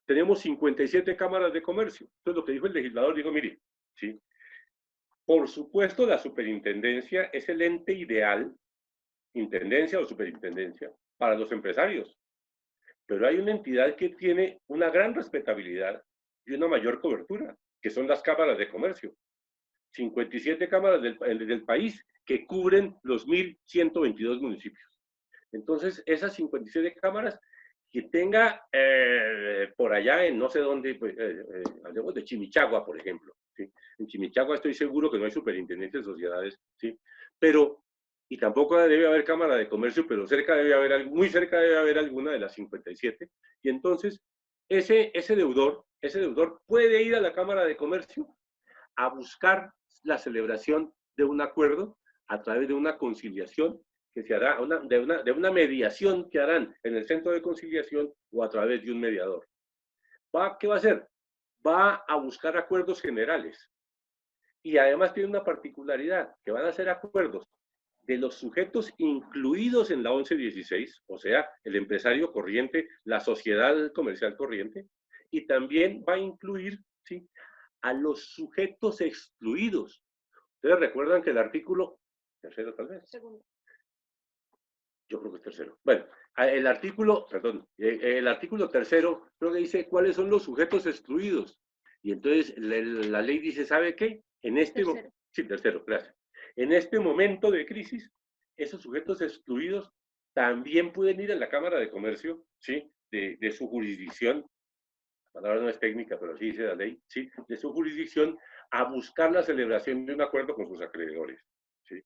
Tenemos 57 cámaras de comercio. Entonces, lo que dijo el legislador, digo, mire, ¿sí? Por supuesto, la superintendencia es el ente ideal, intendencia o superintendencia, para los empresarios. Pero hay una entidad que tiene una gran respetabilidad y una mayor cobertura, que son las cámaras de comercio. 57 cámaras del país que cubren los 1.122 municipios. Entonces, esas 57 cámaras, que tenga por allá en no sé dónde, pues, hablemos de Chimichagua, por ejemplo, ¿sí? En Chimichagua estoy seguro que no hay superintendencia de sociedades, ¿sí? Pero, y tampoco debe haber cámara de comercio, pero muy cerca debe haber alguna de las 57, y entonces ese deudor puede ir a la cámara de comercio a buscar la celebración de un acuerdo a través de una conciliación que se hará, de una mediación que harán en el centro de conciliación o a través de un mediador. ¿Qué va a hacer? Va a buscar acuerdos generales. Y además tiene una particularidad, que van a ser acuerdos de los sujetos incluidos en la 1116, o sea, el empresario corriente, la sociedad comercial corriente, y también va a incluir, ¿sí?, a los sujetos excluidos. Ustedes recuerdan que el artículo, tercero tal vez, Yo creo que es tercero. Bueno, el artículo, perdón, el artículo tercero creo que dice cuáles son los sujetos excluidos. Y entonces la ley dice, ¿sabe qué? En este, Tercero. sí, tercero, gracias. En este momento de crisis, esos sujetos excluidos también pueden ir a la Cámara de Comercio, ¿sí? De su jurisdicción, la palabra no es técnica, pero así dice la ley, ¿sí? De su jurisdicción, a buscar la celebración de un acuerdo con sus acreedores, ¿sí?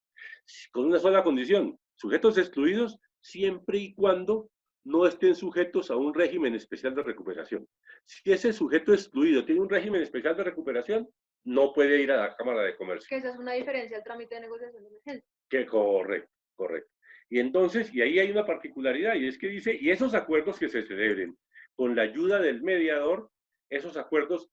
Con una sola condición, sujetos excluidos siempre y cuando no estén sujetos a un régimen especial de recuperación. Si ese sujeto excluido tiene un régimen especial de recuperación, no puede ir a la Cámara de Comercio. Que esa es una diferencia al trámite de negociación de emergencia. Que correcto, correcto. Y entonces, y ahí hay una particularidad, y es que dice, y esos acuerdos que se celebren con la ayuda del mediador, esos acuerdos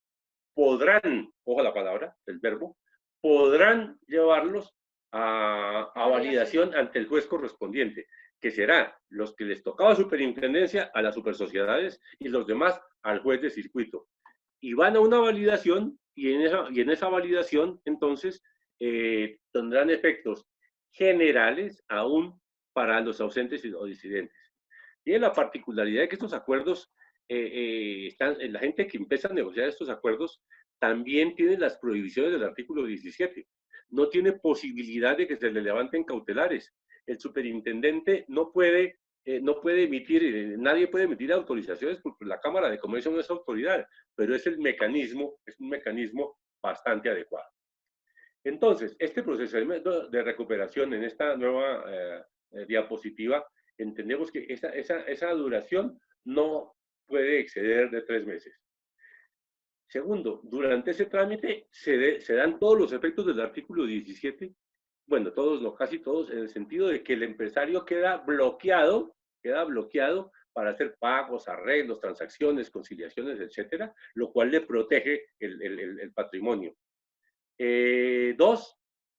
podrán, ojo la palabra, el verbo, podrán llevarlos a validación ante el juez correspondiente, que será los que les tocaba superintendencia a las supersociedades y los demás al juez de circuito. Y van a una validación y en esa validación entonces tendrán efectos generales aún para los ausentes o disidentes. Tiene la particularidad de que estos acuerdos, la gente que empieza a negociar estos acuerdos también tiene las prohibiciones del artículo 17. No tiene posibilidad de que se le levanten cautelares. El superintendente no puede emitir, nadie puede emitir autorizaciones porque la Cámara de Comercio no es autoridad, pero es un mecanismo bastante adecuado. Entonces, este procedimiento de recuperación en esta nueva diapositiva, entendemos que esa duración no puede exceder de 3 meses. Segundo, durante ese trámite se dan todos los efectos del artículo 17, bueno, todos, no, casi todos, en el sentido de que el empresario queda bloqueado para hacer pagos, arreglos, transacciones, conciliaciones, etcétera, lo cual le protege el patrimonio. Dos,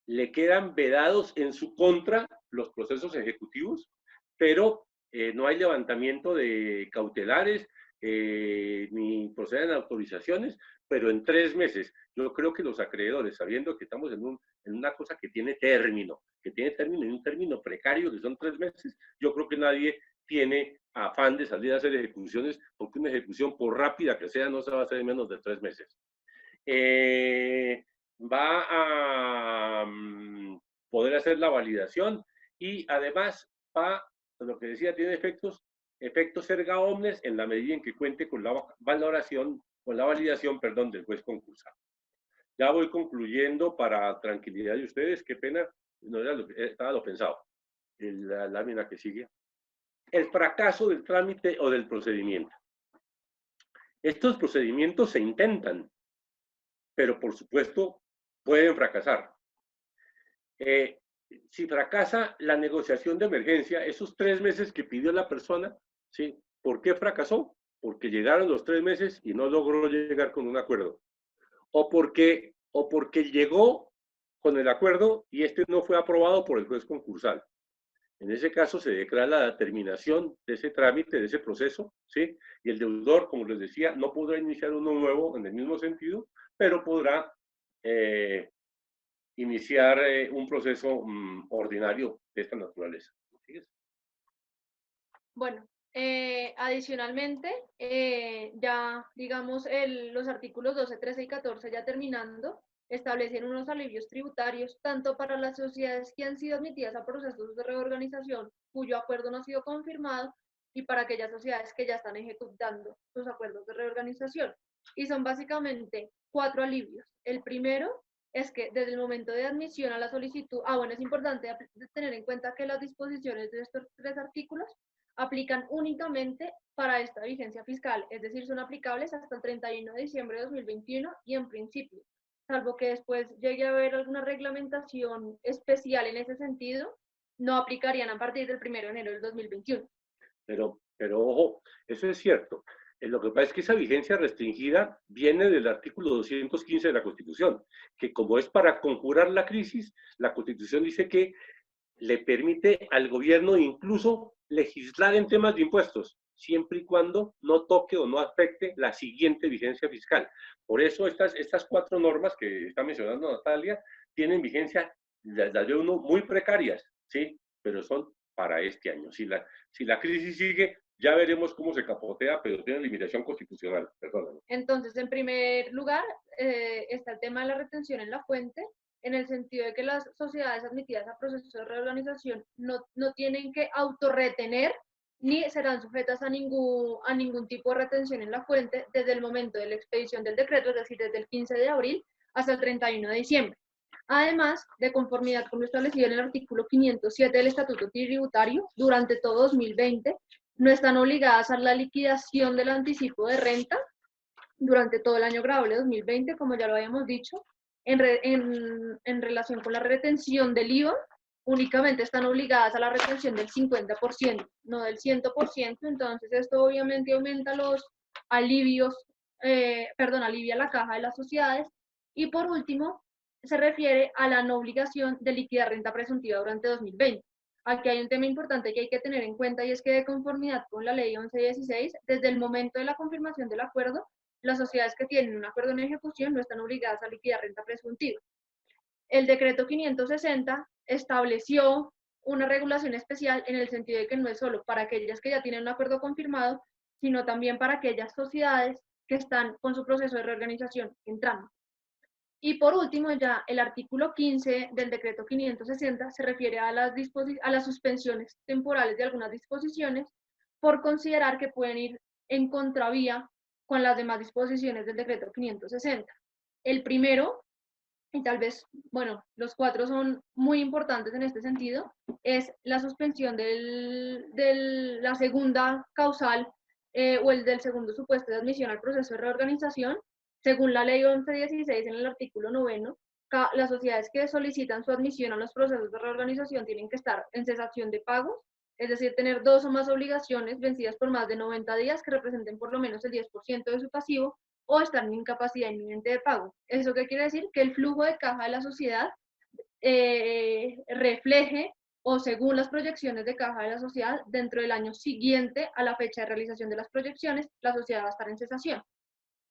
le quedan vedados en su contra los procesos ejecutivos, pero no hay levantamiento de cautelares, ni proceden autorizaciones, pero en 3 meses. Yo creo que los acreedores, sabiendo que estamos en una cosa que tiene término, y un término precario, que son 3 meses, yo creo que nadie tiene afán de salir a hacer ejecuciones, porque una ejecución, por rápida que sea, no se va a hacer en menos de 3 meses. Va a poder hacer la validación y además va, lo que decía, tiene efectos erga omnes en la medida en que cuente con la validación, perdón, del juez concursal. Ya voy concluyendo para tranquilidad de ustedes, qué pena, no era estaba lo pensado. La lámina que sigue. El fracaso del trámite o del procedimiento. Estos procedimientos se intentan, pero por supuesto pueden fracasar. Si fracasa la negociación de emergencia, esos 3 meses que pidió la persona, ¿sí? ¿Por qué fracasó? Porque llegaron los 3 meses y no logró llegar con un acuerdo. O porque llegó con el acuerdo y este no fue aprobado por el juez concursal. En ese caso se declara la terminación de ese trámite, de ese proceso, ¿sí? Y el deudor, como les decía, no podrá iniciar uno nuevo en el mismo sentido, pero podrá iniciar un proceso ordinario de esta naturaleza. ¿Sí? Bueno, adicionalmente, ya digamos los artículos 12, 13 y 14 ya terminando, establecen unos alivios tributarios tanto para las sociedades que han sido admitidas a procesos de reorganización cuyo acuerdo no ha sido confirmado y para aquellas sociedades que ya están ejecutando sus acuerdos de reorganización. Y son básicamente 4 alivios. El primero es que desde el momento de admisión a la solicitud, bueno, es importante tener en cuenta que las disposiciones de estos 3 artículos aplican únicamente para esta vigencia fiscal, es decir, son aplicables hasta el 31 de diciembre de 2021 y en principio, salvo que después llegue a haber alguna reglamentación especial en ese sentido, no aplicarían a partir del 1 de enero del 2021. Pero ojo, eso es cierto. Lo que pasa es que esa vigencia restringida viene del artículo 215 de la Constitución, que como es para conjurar la crisis, la Constitución dice que le permite al gobierno incluso legislar en temas de impuestos, siempre y cuando no toque o no afecte la siguiente vigencia fiscal. Por eso estas 4 normas que está mencionando Natalia tienen vigencia, las de uno, muy precarias, ¿sí? Pero son para este año. Si la crisis sigue, ya veremos cómo se capotea, pero tiene limitación constitucional. Perdóname. Entonces, en primer lugar, está el tema de la retención en la fuente, en el sentido de que las sociedades admitidas a procesos de reorganización no tienen que autorretener ni serán sujetas a ningún tipo de retención en la fuente desde el momento de la expedición del decreto, es decir, desde el 15 de abril hasta el 31 de diciembre. Además, de conformidad con lo establecido en el artículo 507 del Estatuto Tributario, durante todo 2020 no están obligadas a la liquidación del anticipo de renta durante todo el año grabable 2020, como ya lo habíamos dicho. En relación con la retención del IVA, únicamente están obligadas a la retención del 50%, no del 100%, entonces esto obviamente aumenta los alivia la caja de las sociedades. Y por último, se refiere a la no obligación de liquidar renta presuntiva durante 2020. Aquí hay un tema importante que hay que tener en cuenta, y es que de conformidad con la ley 1116, desde el momento de la confirmación del acuerdo, las sociedades que tienen un acuerdo en ejecución no están obligadas a liquidar renta presuntiva. El decreto 560 estableció una regulación especial en el sentido de que no es solo para aquellas que ya tienen un acuerdo confirmado, sino también para aquellas sociedades que están con su proceso de reorganización en trámite. Y por último, ya el artículo 15 del decreto 560 se refiere a las suspensiones temporales de algunas disposiciones por considerar que pueden ir en contravía con las demás disposiciones del decreto 560. El primero, y tal vez, bueno, los cuatro son muy importantes en este sentido, es la suspensión de la segunda causal o el del segundo supuesto de admisión al proceso de reorganización. Según la ley 1116, en el artículo 9, las sociedades que solicitan su admisión a los procesos de reorganización tienen que estar en cesación de pagos, es decir, tener dos o más obligaciones vencidas por más de 90 días que representen por lo menos el 10% de su pasivo, o estar en incapacidad inminente de pago. ¿Eso qué quiere decir? Que el flujo de caja de la sociedad refleje, o según las proyecciones de caja de la sociedad, dentro del año siguiente a la fecha de realización de las proyecciones, la sociedad va a estar en cesación.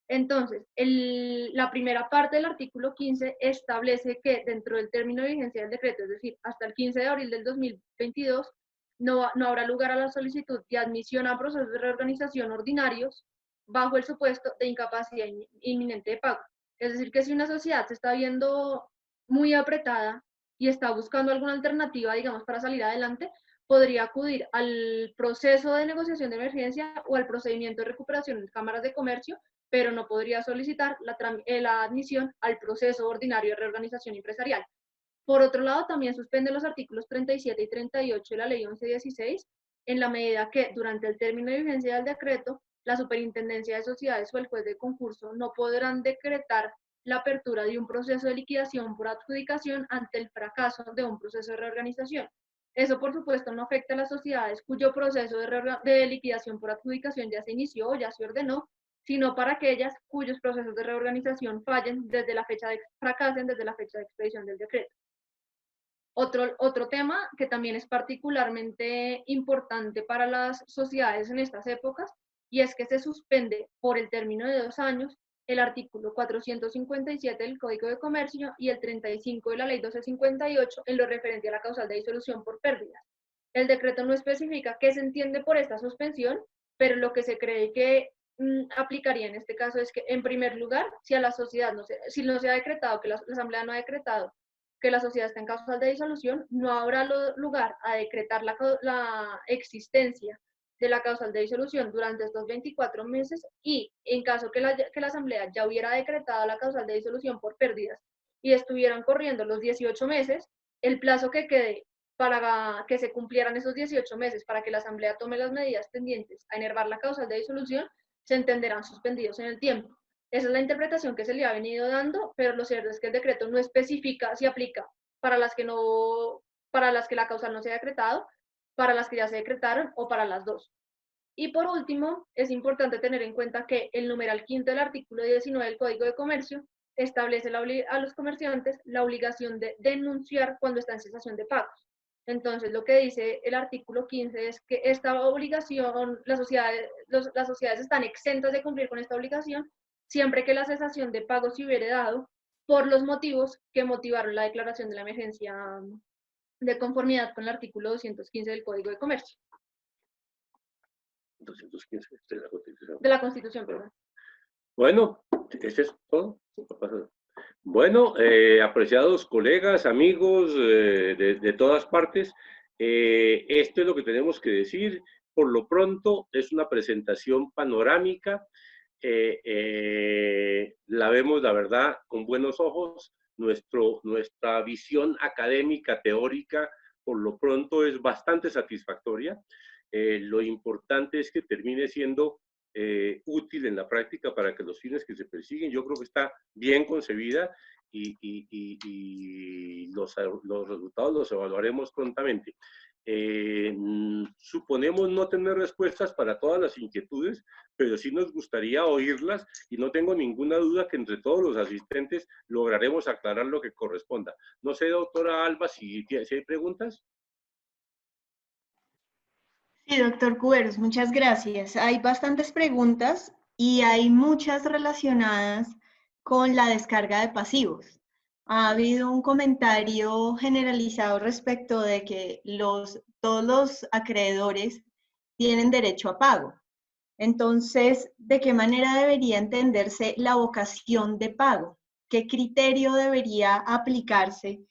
Entonces, la primera parte del artículo 15 establece que dentro del término de vigencia del decreto, es decir, hasta el 15 de abril del 2022, no habrá lugar a la solicitud de admisión a procesos de reorganización ordinarios bajo el supuesto de incapacidad inminente de pago. Es decir, que si una sociedad se está viendo muy apretada y está buscando alguna alternativa, digamos, para salir adelante, podría acudir al proceso de negociación de emergencia o al procedimiento de recuperación en cámaras de comercio, pero no podría solicitar la admisión al proceso ordinario de reorganización empresarial. Por otro lado, también suspende los artículos 37 y 38 de la ley 1116, en la medida que durante el término de vigencia del decreto, la Superintendencia de Sociedades o el juez de concurso no podrán decretar la apertura de un proceso de liquidación por adjudicación ante el fracaso de un proceso de reorganización. Eso, por supuesto, no afecta a las sociedades cuyo proceso de liquidación por adjudicación ya se inició o ya se ordenó, sino para aquellas cuyos procesos de reorganización fracasen desde la fecha de expedición del decreto. Otro tema que también es particularmente importante para las sociedades en estas épocas, y es que se suspende por el término de 2 años el artículo 457 del Código de Comercio y el 35 de la Ley 1258 en lo referente a la causal de disolución por pérdidas. El decreto no especifica qué se entiende por esta suspensión, pero lo que se cree que aplicaría en este caso es que, en primer lugar, si a la sociedad si no se ha decretado, que la Asamblea no ha decretado que la sociedad está en causal de disolución, no habrá lugar a decretar la existencia de la causal de disolución durante estos 24 meses, y en caso que la Asamblea ya hubiera decretado la causal de disolución por pérdidas y estuvieran corriendo los 18 meses, el plazo que quede para que se cumplieran esos 18 meses para que la Asamblea tome las medidas tendientes a enervar la causal de disolución se entenderán suspendidos en el tiempo. Esa es la interpretación que se le ha venido dando, pero lo cierto es que el decreto no especifica si aplica para las que la causal no se ha decretado, para las que ya se decretaron o para las dos. Y por último, es importante tener en cuenta que el numeral quinto del artículo 19 del Código de Comercio establece a los comerciantes la obligación de denunciar cuando está en cesación de pagos. Entonces, lo que dice el artículo 15 es que esta obligación, las sociedades están exentas de cumplir con esta obligación siempre que la cesación de pagos se hubiere dado por los motivos que motivaron la declaración de la emergencia de conformidad con el artículo 215 del Código de Comercio. 215 de la Constitución. De la Constitución, perdón. Bueno, ¿eso es todo? Bueno, apreciados colegas, amigos de todas partes, esto es lo que tenemos que decir. Por lo pronto, es una presentación panorámica. La vemos, la verdad, con buenos ojos. Nuestra visión académica, teórica, por lo pronto es bastante satisfactoria. Lo importante es que termine siendo útil en la práctica para que los fines que se persiguen, yo creo que está bien concebida y los resultados los evaluaremos prontamente. Suponemos no tener respuestas para todas las inquietudes, pero sí nos gustaría oírlas y no tengo ninguna duda que entre todos los asistentes lograremos aclarar lo que corresponda. No sé, doctora Alba, si hay preguntas. Sí, doctor Cuberos, muchas gracias. Hay bastantes preguntas y hay muchas relacionadas con la descarga de pasivos. Ha habido un comentario generalizado respecto de que todos los acreedores tienen derecho a pago. Entonces, ¿de qué manera debería entenderse la vocación de pago? ¿Qué criterio debería aplicarse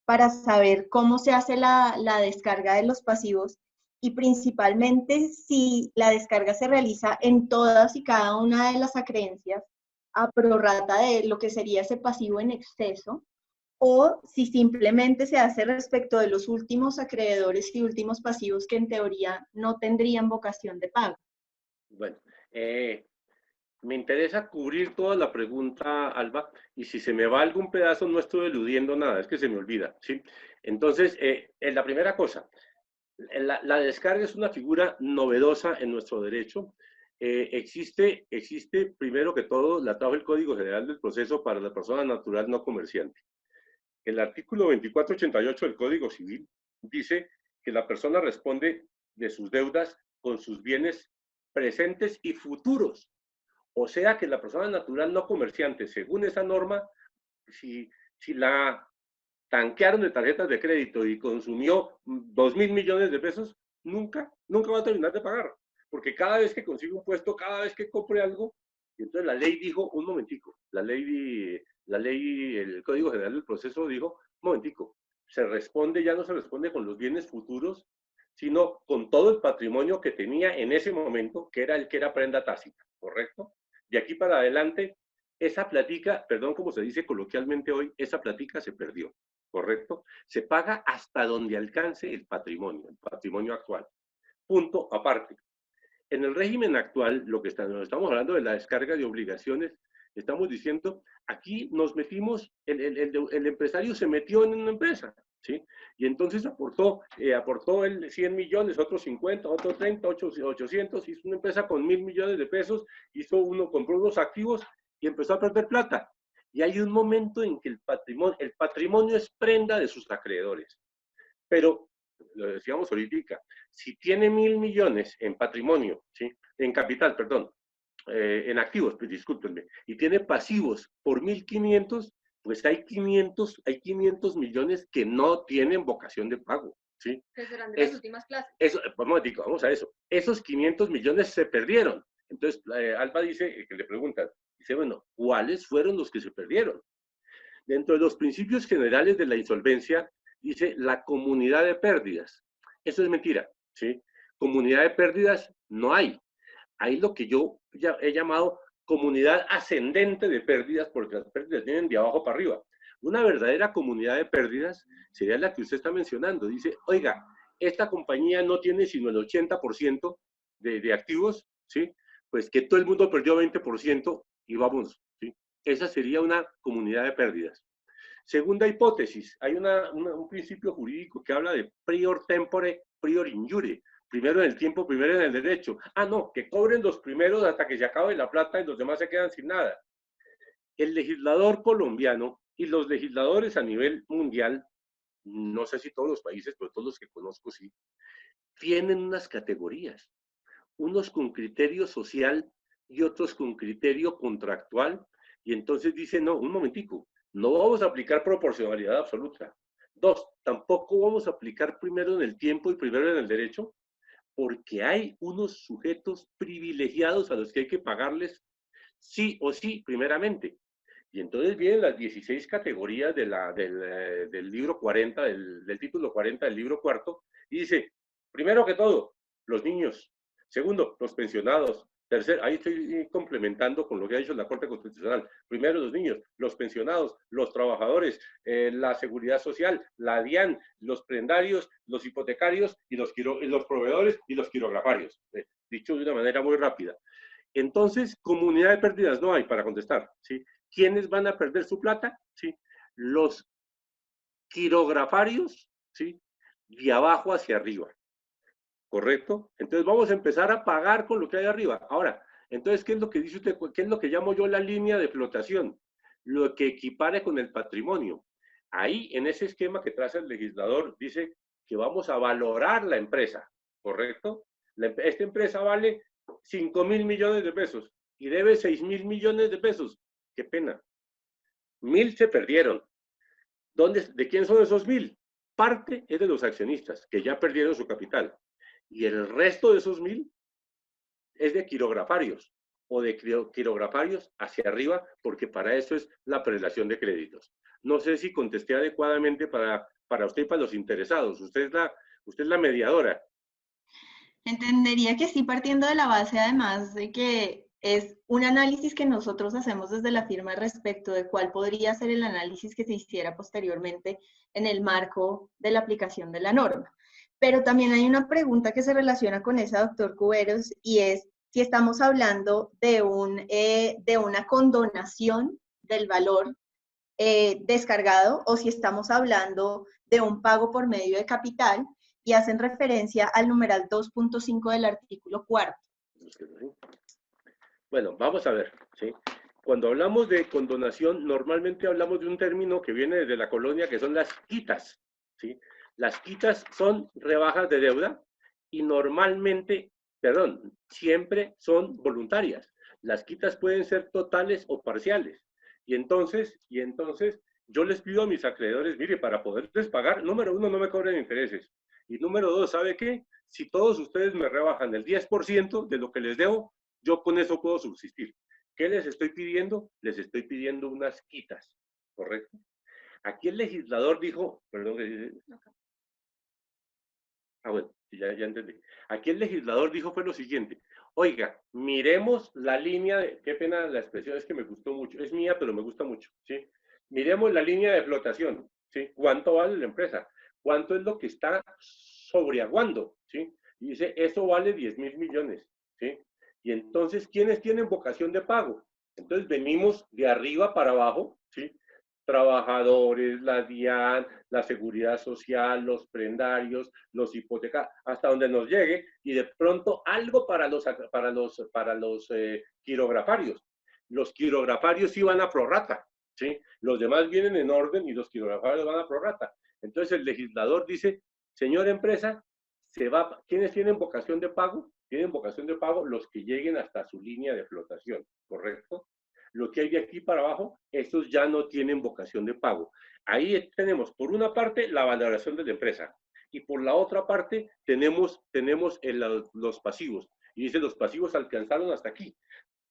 para saber cómo se hace la descarga de los pasivos? Y principalmente si la descarga se realiza en todas y cada una de las acreencias a prorrata de lo que sería ese pasivo en exceso, o si simplemente se hace respecto de los últimos acreedores y últimos pasivos que en teoría no tendrían vocación de pago. Bueno, me interesa cubrir toda la pregunta, Alba, y si se me va algún pedazo no estoy eludiendo nada, es que se me olvida, ¿sí? Entonces, en la primera cosa, la descarga es una figura novedosa en nuestro derecho. Existe primero que todo, la trajo el Código General del Proceso para la persona natural no comerciante. El artículo 2488 del Código Civil dice que la persona responde de sus deudas con sus bienes presentes y futuros. O sea que la persona natural no comerciante, según esa norma, si la tanquearon de tarjetas de crédito y consumió 2.000 millones de pesos, nunca va a terminar de pagar. Porque cada vez que consigue un puesto, cada vez que compre algo, y entonces la ley dijo, un momentico, el Código General del Proceso dijo, un momentico, ya no se responde con los bienes futuros, sino con todo el patrimonio que tenía en ese momento, que era el que era prenda tácita, ¿correcto? De aquí para adelante, esa platica, perdón, como se dice coloquialmente hoy, esa platica se perdió. ¿Correcto? Se paga hasta donde alcance el patrimonio actual. Punto aparte. En el régimen actual, estamos hablando de la descarga de obligaciones, estamos diciendo, aquí nos metimos, el empresario se metió en una empresa, ¿sí? Y entonces aportó el 100 millones, otros 50, otros 30, 800, hizo una empresa con 1.000 millones de pesos, compró unos activos y empezó a perder plata. Y hay un momento en que el patrimonio es prenda de sus acreedores. Pero, lo decíamos ahorita, si tiene 1.000 millones en patrimonio, ¿sí? En capital, perdón, en activos, pues discúlpenme, y tiene pasivos por 1.500, pues hay 500 millones que no tienen vocación de pago, ¿sí? Que serán de las últimas clases. Vamos a eso. Esos 500 millones se perdieron. Entonces, Alba dice, que le preguntan, dice, bueno, ¿cuáles fueron los que se perdieron? Dentro de los principios generales de la insolvencia, dice la comunidad de pérdidas. Eso es mentira, ¿sí? Comunidad de pérdidas no hay. Hay lo que yo he llamado comunidad ascendente de pérdidas, porque las pérdidas vienen de abajo para arriba. Una verdadera comunidad de pérdidas sería la que usted está mencionando. Dice, oiga, esta compañía no tiene sino el 80% de activos, ¿sí? Pues que todo el mundo perdió 20% y vámonos, ¿sí? Esa sería una comunidad de pérdidas. Segunda hipótesis, hay un principio jurídico que habla de prior tempore, prior injure. Primero en el tiempo, primero en el derecho. Ah, no, que cobren los primeros hasta que se acabe la plata y los demás se quedan sin nada. El legislador colombiano y los legisladores a nivel mundial, no sé si todos los países, pero todos los que conozco sí, tienen unas categorías. Unos con criterio social y otros con criterio contractual. Y entonces dicen, no, un momentico, no vamos a aplicar proporcionalidad absoluta. Dos, tampoco vamos a aplicar primero en el tiempo y primero en el derecho, porque hay unos sujetos privilegiados a los que hay que pagarles sí o sí, primeramente. Y entonces vienen las 16 categorías del libro 40, del título 40 del libro cuarto, y dice, primero que todo, los niños. Segundo, los pensionados. Tercero, ahí estoy complementando con lo que ha dicho la Corte Constitucional. Primero, los niños, los pensionados, los trabajadores, la seguridad social, la DIAN, los prendarios, los hipotecarios y los proveedores y los quirografarios. Dicho de una manera muy rápida. Entonces, comunidad de pérdidas no hay para contestar, ¿sí? ¿Quiénes van a perder su plata? ¿Sí? Los quirografarios, ¿sí? De abajo hacia arriba, ¿correcto? Entonces vamos a empezar a pagar con lo que hay arriba. Ahora, entonces, ¿qué es lo que dice usted? ¿Qué es lo que llamo yo la línea de flotación? Lo que equipare con el patrimonio. Ahí, en ese esquema que traza el legislador, dice que vamos a valorar la empresa, ¿correcto? Esta empresa vale 5.000 millones de pesos y debe 6.000 millones de pesos. Qué pena. 1.000 se perdieron. ¿De quién son esos 1.000? Parte es de los accionistas, que ya perdieron su capital. Y el resto de esos 1.000 es de quirografarios o de quirografarios hacia arriba, porque para eso es la prelación de créditos. No sé si contesté adecuadamente para usted y para los interesados. Usted es la mediadora. Entendería que sí, partiendo de la base además de que es un análisis que nosotros hacemos desde la firma respecto de cuál podría ser el análisis que se hiciera posteriormente en el marco de la aplicación de la norma. Pero también hay una pregunta que se relaciona con esa, doctor Cuberos, y es si estamos hablando de una condonación del valor descargado o si estamos hablando de un pago por medio de capital, y hacen referencia al numeral 2.5 del artículo 4. Bueno, vamos a ver, ¿sí? Cuando hablamos de condonación, normalmente hablamos de un término que viene desde la colonia, que son las quitas, ¿sí? Las quitas son rebajas de deuda y normalmente, siempre son voluntarias. Las quitas pueden ser totales o parciales. Y entonces, yo les pido a mis acreedores, mire, para poderles pagar, número uno, no me cobren intereses. Y número dos, ¿sabe qué? Si todos ustedes me rebajan el 10% de lo que les debo, yo con eso puedo subsistir. ¿Qué les estoy pidiendo? Les estoy pidiendo unas quitas, ¿correcto? Aquí el legislador dijo, perdón, bueno, ya entendí. Aquí el legislador dijo fue lo siguiente, oiga, miremos la línea de, qué pena la expresión, es que me gustó mucho, es mía, pero me gusta mucho, ¿sí? Miremos la línea de flotación, ¿sí? ¿Cuánto vale la empresa? ¿Cuánto es lo que está sobreaguando? ¿Sí? Y dice, eso vale 10.000 millones, ¿sí? Y entonces, ¿quiénes tienen vocación de pago? Entonces venimos de arriba para abajo, ¿sí? Trabajadores, la DIAN, la seguridad social, los prendarios, los hipotecarios, hasta donde nos llegue, y de pronto algo para los quirografarios. Los quirografarios sí van a prorrata, ¿sí? Los demás vienen en orden y los quirografarios van a prorrata. Entonces el legislador dice, señora empresa, ¿quiénes tienen vocación de pago? Tienen vocación de pago los que lleguen hasta su línea de flotación, ¿correcto? Lo que hay de aquí para abajo, estos ya no tienen vocación de pago. Ahí tenemos, por una parte, la valoración de la empresa, y por la otra parte, tenemos los pasivos. Y dice, los pasivos alcanzaron hasta aquí.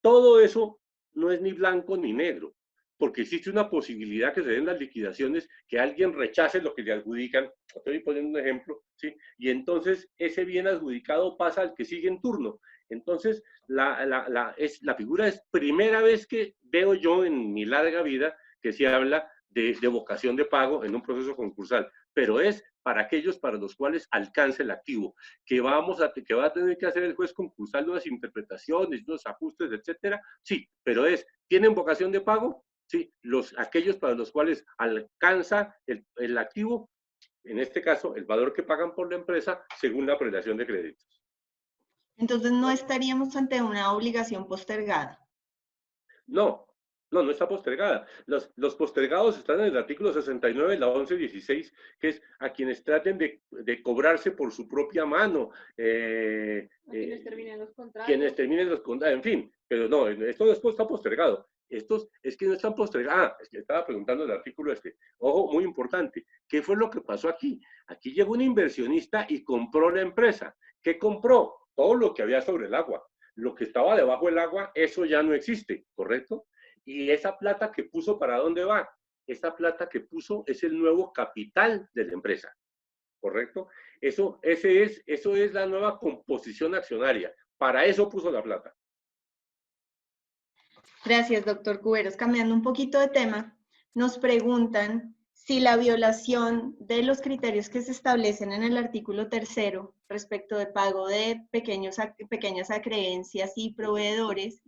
Todo eso no es ni blanco ni negro, porque existe una posibilidad que se den las liquidaciones, que alguien rechace lo que le adjudican, estoy poniendo un ejemplo, ¿sí? Y entonces ese bien adjudicado pasa al que sigue en turno. Entonces, la figura es primera vez que veo yo en mi larga vida que se habla de vocación de pago en un proceso concursal, pero es para aquellos para los cuales alcance el activo, que va a tener que hacer el juez concursal unas interpretaciones, unos ajustes, etcétera. Sí, pero ¿tienen vocación de pago? Sí, aquellos para los cuales alcanza el activo, en este caso, el valor que pagan por la empresa según la prelación de créditos. Entonces, ¿no estaríamos ante una obligación postergada? No está postergada. Los postergados están en el artículo 69 de la 1116, que es a quienes traten de cobrarse por su propia mano. Quienes terminen los contratos. Quienes terminen los contratos, en fin. Pero no, esto después está postergado. estos es que no están postergados. Es que estaba preguntando el artículo este. Ojo, muy importante. ¿Qué fue lo que pasó aquí? Aquí llegó un inversionista y compró la empresa. ¿Qué compró? Todo lo que había sobre el agua. Lo que estaba debajo del agua, eso ya no existe, ¿correcto? Y esa plata que puso, ¿para dónde va? Esa plata que puso es el nuevo capital de la empresa, ¿correcto? Eso es la nueva composición accionaria. Para eso puso la plata. Gracias, doctor Cuberos. Cambiando un poquito de tema, nos preguntan si la violación de los criterios que se establecen en el artículo 3º respecto de pago de pequeñas acreencias y proveedores,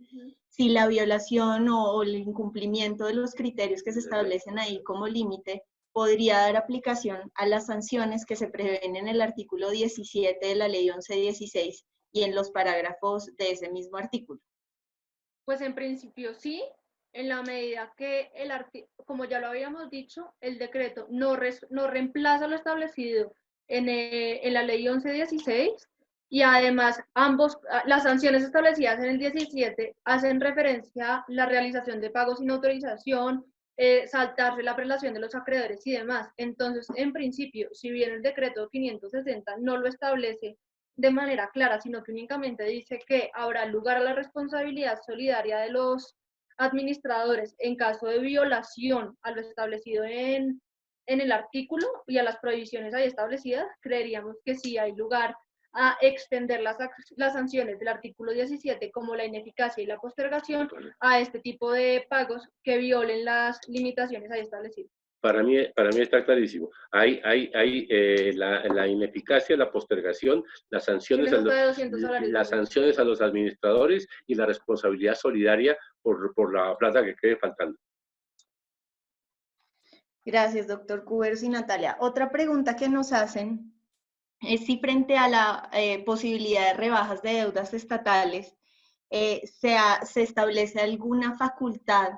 si la violación o el incumplimiento de los criterios que se establecen ahí como límite podría dar aplicación a las sanciones que se prevén en el artículo 17 de la ley 1116 y en los parágrafos de ese mismo artículo. Pues en principio sí, en la medida que como ya lo habíamos dicho, el decreto no reemplaza lo establecido en la ley 1116 y además las sanciones establecidas en el 17 hacen referencia a la realización de pagos sin autorización, saltarse la prelación de los acreedores y demás. Entonces, en principio, si bien el decreto 560 no lo establece de manera clara, sino que únicamente dice que habrá lugar a la responsabilidad solidaria de los administradores en caso de violación a lo establecido en el artículo y a las prohibiciones ahí establecidas, creeríamos que sí hay lugar a extender las sanciones del artículo 17 como la ineficacia y la postergación a este tipo de pagos que violen las limitaciones ahí establecidas. Para mí está clarísimo. Hay la ineficacia, la postergación, las sanciones a los administradores y la responsabilidad solidaria por la plata que quede faltando. Gracias, doctor Cuberos y Natalia. Otra pregunta que nos hacen es si frente a la posibilidad de rebajas de deudas estatales se establece alguna facultad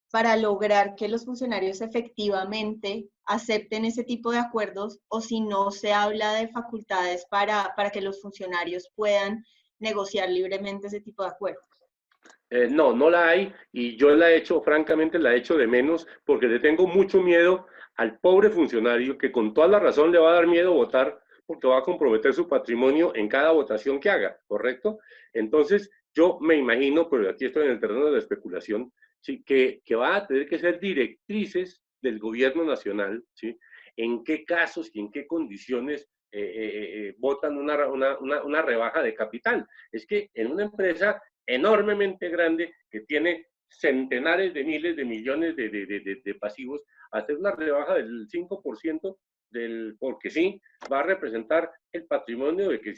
para lograr que los funcionarios efectivamente acepten ese tipo de acuerdos, o si no se habla de facultades para que los funcionarios puedan negociar libremente ese tipo de acuerdos. No la hay, y yo francamente la he hecho de menos, porque le tengo mucho miedo al pobre funcionario que con toda la razón le va a dar miedo votar, porque va a comprometer su patrimonio en cada votación que haga, ¿correcto? Entonces, yo me imagino, pero aquí estoy en el terreno de la especulación, ¿sí? que va a tener que ser directrices del gobierno nacional, ¿sí? En qué casos y en qué condiciones votan una rebaja de capital. Es que en una empresa enormemente grande que tiene centenares de miles de millones de pasivos, hacer una rebaja del 5% porque sí, va a representar el patrimonio de que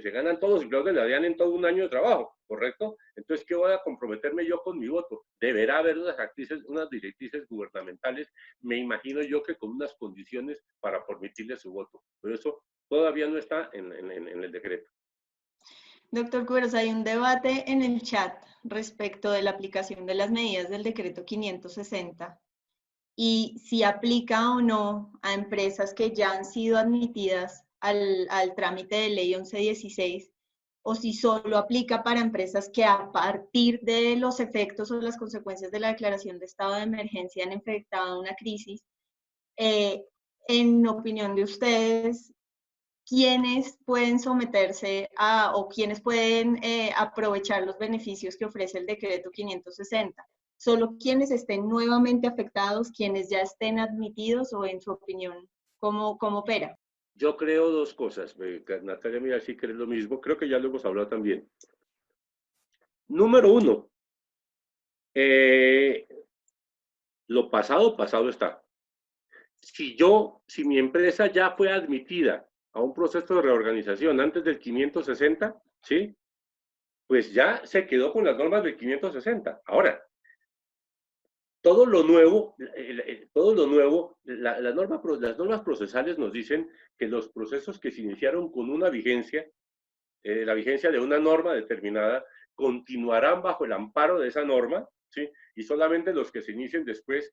se ganan todos y creo que le darían en todo un año de trabajo, ¿correcto? Entonces, ¿qué voy a comprometerme yo con mi voto? Deberá haber unas directrices gubernamentales, me imagino yo que con unas condiciones para permitirle su voto, pero eso todavía no está en el decreto. Doctor Cuberos, hay un debate en el chat respecto de la aplicación de las medidas del decreto 560 y si aplica o no a empresas que ya han sido admitidas al trámite de ley 1116, o si solo aplica para empresas que a partir de los efectos o las consecuencias de la declaración de estado de emergencia han enfrentado una crisis. En opinión de ustedes, ¿quiénes pueden someterse o quiénes pueden aprovechar los beneficios que ofrece el decreto 560? ¿Solo quienes estén nuevamente afectados, quienes ya estén admitidos, o en su opinión, cómo opera? Yo creo dos cosas. Natalia, mira, sí crees lo mismo. Creo que ya lo hemos hablado también. Número uno, lo pasado está. Si mi empresa ya fue admitida a un proceso de reorganización antes del 560, ¿sí? Pues ya se quedó con las normas del 560. Ahora, todo lo nuevo, las normas procesales nos dicen que los procesos que se iniciaron con una vigencia, la vigencia de una norma determinada, continuarán bajo el amparo de esa norma, ¿sí? Y solamente los que se inicien después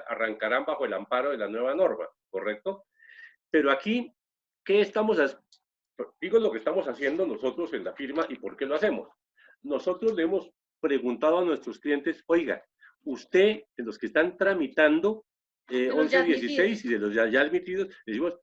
arrancarán bajo el amparo de la nueva norma, ¿correcto? Pero aquí, ¿qué estamos haciendo? Digo lo que estamos haciendo nosotros en la firma y por qué lo hacemos. Nosotros le hemos preguntado a nuestros clientes, oiga, usted, de los que están tramitando 11, 16 y de los ya admitidos, le decimos,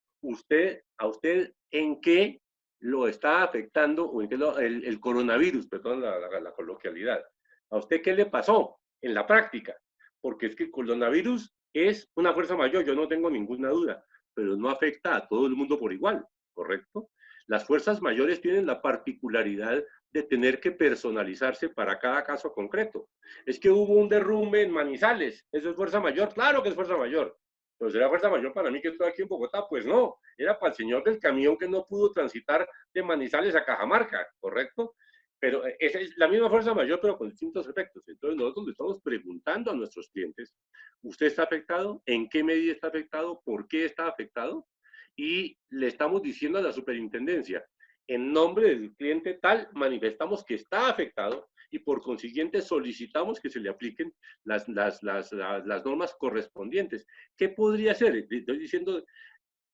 a usted en qué lo está afectando, o en qué el coronavirus, perdón la coloquialidad, a usted qué le pasó en la práctica, porque es que el coronavirus es una fuerza mayor, yo no tengo ninguna duda, pero no afecta a todo el mundo por igual, ¿correcto? Las fuerzas mayores tienen la particularidad de tener que personalizarse para cada caso concreto. Es que hubo un derrumbe en Manizales, ¿eso es fuerza mayor? Claro que es fuerza mayor. Pero ¿será fuerza mayor para mí que estoy aquí en Bogotá? Pues no, era para el señor del camión que no pudo transitar de Manizales a Cajamarca, ¿correcto? Pero esa es la misma fuerza mayor, pero con distintos efectos. Entonces nosotros le estamos preguntando a nuestros clientes, ¿usted está afectado? ¿En qué medida está afectado? ¿Por qué está afectado? Y le estamos diciendo a la superintendencia, en nombre del cliente tal, manifestamos que está afectado y por consiguiente solicitamos que se le apliquen las normas correspondientes. ¿Qué podría ser? Estoy diciendo,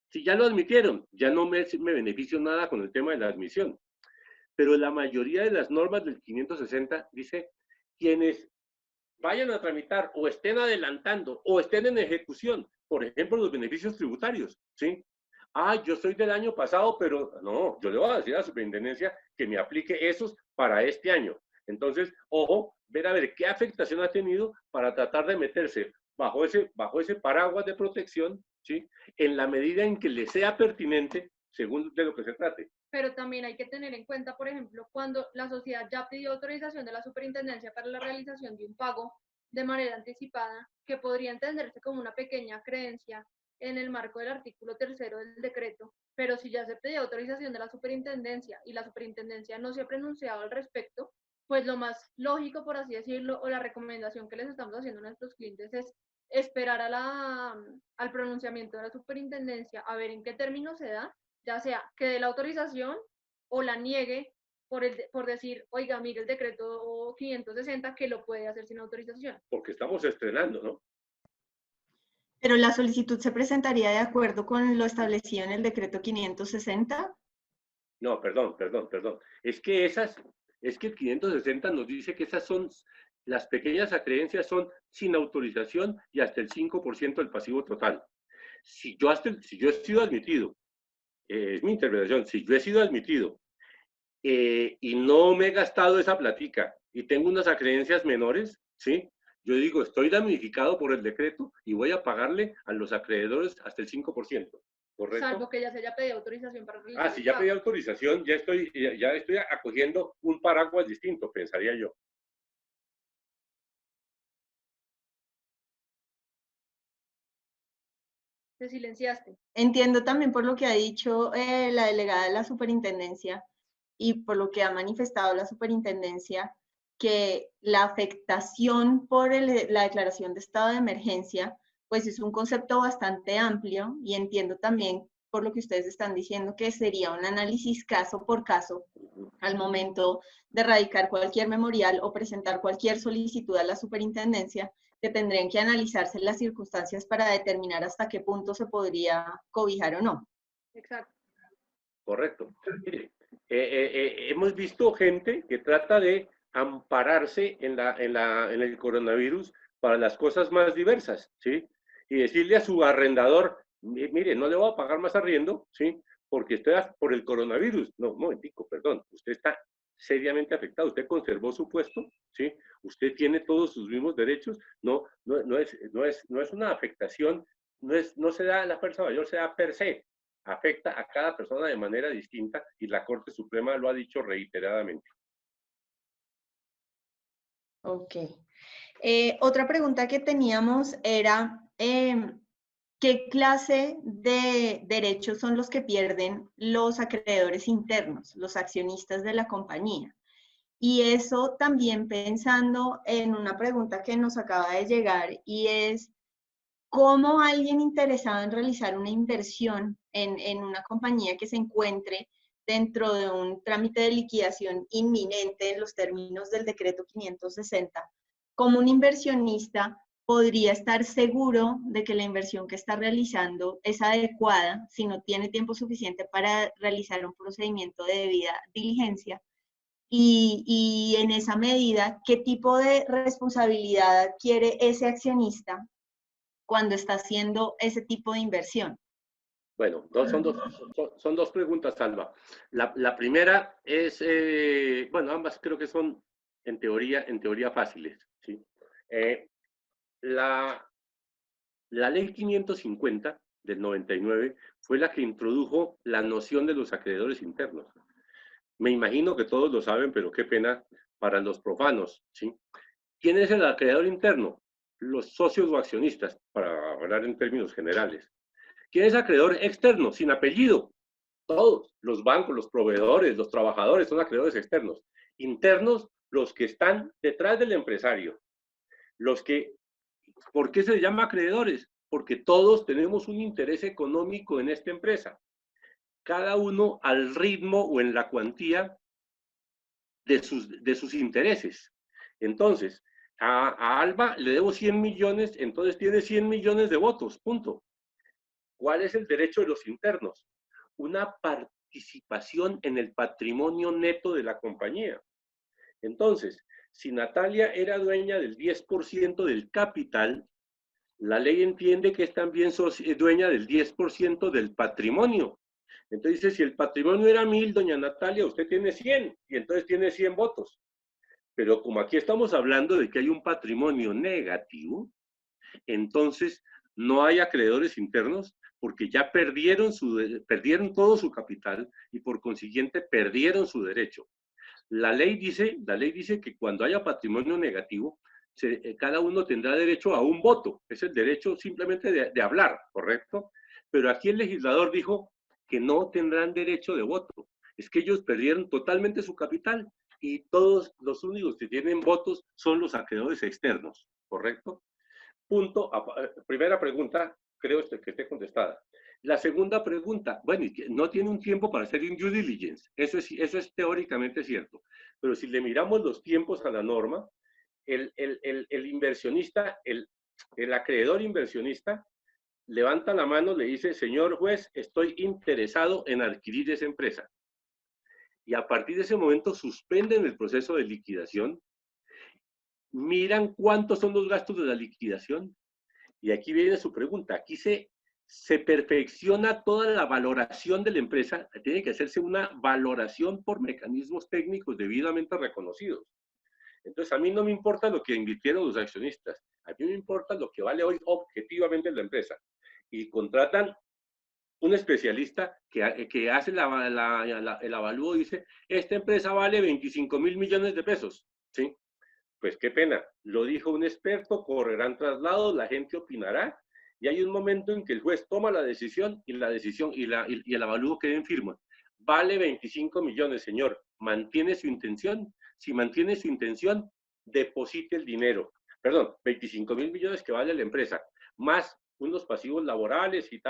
si ya lo admitieron, ya no me beneficio nada con el tema de la admisión. Pero la mayoría de las normas del 560 dice, quienes vayan a tramitar o estén adelantando o estén en ejecución, por ejemplo, los beneficios tributarios, ¿sí? Yo soy del año pasado, pero no, yo le voy a decir a la superintendencia que me aplique esos para este año. Entonces, ojo, ver a ver qué afectación ha tenido para tratar de meterse bajo ese paraguas de protección, ¿sí? En la medida en que le sea pertinente, según de lo que se trate. Pero también hay que tener en cuenta, por ejemplo, cuando la sociedad ya pidió autorización de la superintendencia para la realización de un pago de manera anticipada, que podría entenderse como una pequeña creencia en el marco del artículo 3º del decreto, pero si ya se pidió autorización de la superintendencia y la superintendencia no se ha pronunciado al respecto, pues lo más lógico, por así decirlo, o la recomendación que les estamos haciendo a nuestros clientes es esperar al pronunciamiento de la superintendencia, a ver en qué términos se da, ya sea que dé la autorización o la niegue por decir, oiga, mire el decreto 560 que lo puede hacer sin autorización. Porque estamos estrenando, ¿no? ¿Pero la solicitud se presentaría de acuerdo con lo establecido en el decreto 560? No, perdón. Es que el 560 nos dice que esas son, las pequeñas acreencias son sin autorización y hasta el 5% del pasivo total. Si yo he sido admitido, es mi interpretación, si yo he sido admitido y no me he gastado esa platica y tengo unas acreencias menores, ¿sí? Yo digo, estoy damnificado por el decreto y voy a pagarle a los acreedores hasta el 5%, ¿correcto? Salvo que ya se haya pedido autorización para realizar. Si ya pedí autorización, ya estoy acogiendo un paraguas distinto, pensaría yo. Te silenciaste. Entiendo también por lo que ha dicho la delegada de la superintendencia y por lo que ha manifestado la superintendencia, que la afectación por la declaración de estado de emergencia, pues es un concepto bastante amplio, y entiendo también por lo que ustedes están diciendo que sería un análisis caso por caso al momento de radicar cualquier memorial o presentar cualquier solicitud a la superintendencia, que tendrían que analizarse las circunstancias para determinar hasta qué punto se podría cobijar o no. Exacto. Correcto. Mire, hemos visto gente que trata de ampararse en el coronavirus para las cosas más diversas, ¿sí? Y decirle a su arrendador, mire, no le voy a pagar más arriendo, ¿sí? Porque estoy por el coronavirus. No, un momentico, perdón, usted está seriamente afectado, usted conservó su puesto, ¿sí? Usted tiene todos sus mismos derechos, no es una afectación, no se da la fuerza mayor, se da per se, afecta a cada persona de manera distinta y la Corte Suprema lo ha dicho reiteradamente. Ok. Otra pregunta que teníamos era, ¿qué clase de derechos son los que pierden los acreedores internos, los accionistas de la compañía? Y eso también pensando en una pregunta que nos acaba de llegar, y es, ¿cómo alguien interesado en realizar una inversión en una compañía que se encuentre dentro de un trámite de liquidación inminente en los términos del decreto 560, como un inversionista podría estar seguro de que la inversión que está realizando es adecuada si no tiene tiempo suficiente para realizar un procedimiento de debida diligencia? y en esa medida, ¿qué tipo de responsabilidad adquiere ese accionista cuando está haciendo ese tipo de inversión? Bueno, son dos preguntas, Alba. La primera es, bueno, ambas creo que son en teoría fáciles, ¿sí? La ley 550 del 99 fue la que introdujo la noción de los acreedores internos. Me imagino que todos lo saben, pero qué pena para los profanos, ¿sí? ¿Quién es el acreedor interno? Los socios o accionistas, para hablar en términos generales. ¿Quién es acreedor externo, sin apellido? Todos, los bancos, los proveedores, los trabajadores son acreedores externos. Internos, los que están detrás del empresario. Los que, ¿por qué se llama acreedores? Porque todos tenemos un interés económico en esta empresa. Cada uno al ritmo o en la cuantía de sus intereses. Entonces, a Alba le debo 100 millones, entonces tiene 100 millones de votos, punto. ¿Cuál es el derecho de los internos? Una participación en el patrimonio neto de la compañía. Entonces, si Natalia era dueña del 10% del capital, la ley entiende que es también dueña del 10% del patrimonio. Entonces dice, si el patrimonio era 1000, doña Natalia, usted tiene 100, y entonces tiene 100 votos. Pero como aquí estamos hablando de que hay un patrimonio negativo, entonces no hay acreedores internos porque ya perdieron todo su capital y por consiguiente perdieron su derecho. La ley dice que cuando haya patrimonio negativo, cada uno tendrá derecho a un voto. Es el derecho simplemente de hablar, ¿correcto? Pero aquí el legislador dijo que no tendrán derecho de voto. Es que ellos perdieron totalmente su capital y todos los únicos que tienen votos son los acreedores externos, ¿correcto? Punto. Primera pregunta, creo que esté contestada. La segunda pregunta, bueno, no tiene un tiempo para hacer un due diligence, eso es teóricamente cierto, pero si le miramos los tiempos a la norma, el inversionista, el acreedor inversionista, levanta la mano, le dice, señor juez, estoy interesado en adquirir esa empresa. Y a partir de ese momento suspenden el proceso de liquidación, miran cuántos son los gastos de la liquidación, y aquí viene su pregunta, aquí se perfecciona toda la valoración de la empresa, tiene que hacerse una valoración por mecanismos técnicos debidamente reconocidos. Entonces, a mí no me importa lo que invirtieron los accionistas, a mí me importa lo que vale hoy objetivamente la empresa. Y contratan un especialista que hace el avalúo y dice, esta empresa vale 25.000 millones de pesos, ¿sí? Pues qué pena, lo dijo un experto, correrán traslados, la gente opinará, y hay un momento en que el juez toma la decisión y el avalúo queda en firme. Vale 25 millones, señor. ¿Mantiene su intención? Si mantiene su intención, deposite el dinero. Perdón, 25.000 millones que vale la empresa, más unos pasivos laborales y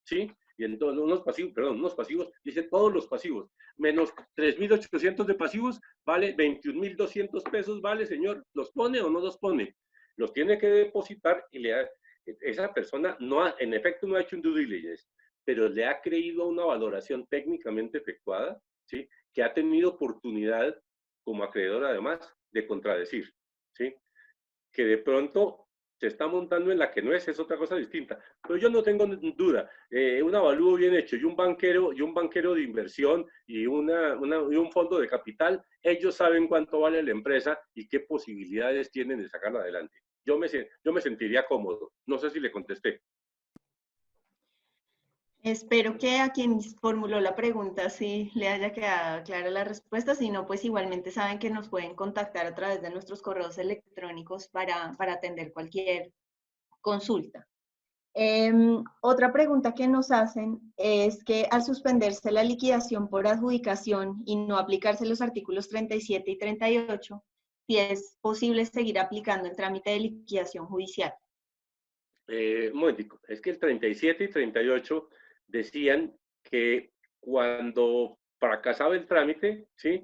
¿sí? Y entonces unos pasivos, dice todos los pasivos, menos 3.800 de pasivos, vale 21.200 pesos, vale, señor, ¿los pone o no los pone? Los tiene que depositar y esa persona en efecto no ha hecho un due diligence, pero le ha creído una valoración técnicamente efectuada, ¿sí? Que ha tenido oportunidad como acreedor además de contradecir, ¿sí? Que de pronto se está montando en la que no es otra cosa distinta. Pero yo no tengo duda, un avalúo bien hecho y un banquero de inversión y un fondo de capital, ellos saben cuánto vale la empresa y qué posibilidades tienen de sacarla adelante. Yo me sentiría cómodo. No sé si le contesté. Espero que a quien formuló la pregunta sí le haya quedado clara la respuesta, si no, pues igualmente saben que nos pueden contactar a través de nuestros correos electrónicos para atender cualquier consulta. Otra pregunta que nos hacen es que al suspenderse la liquidación por adjudicación y no aplicarse los artículos 37 y 38, si es posible seguir aplicando el trámite de liquidación judicial. Un momentico, es que el 37 y 38 decían que cuando fracasaba el trámite, ¿sí?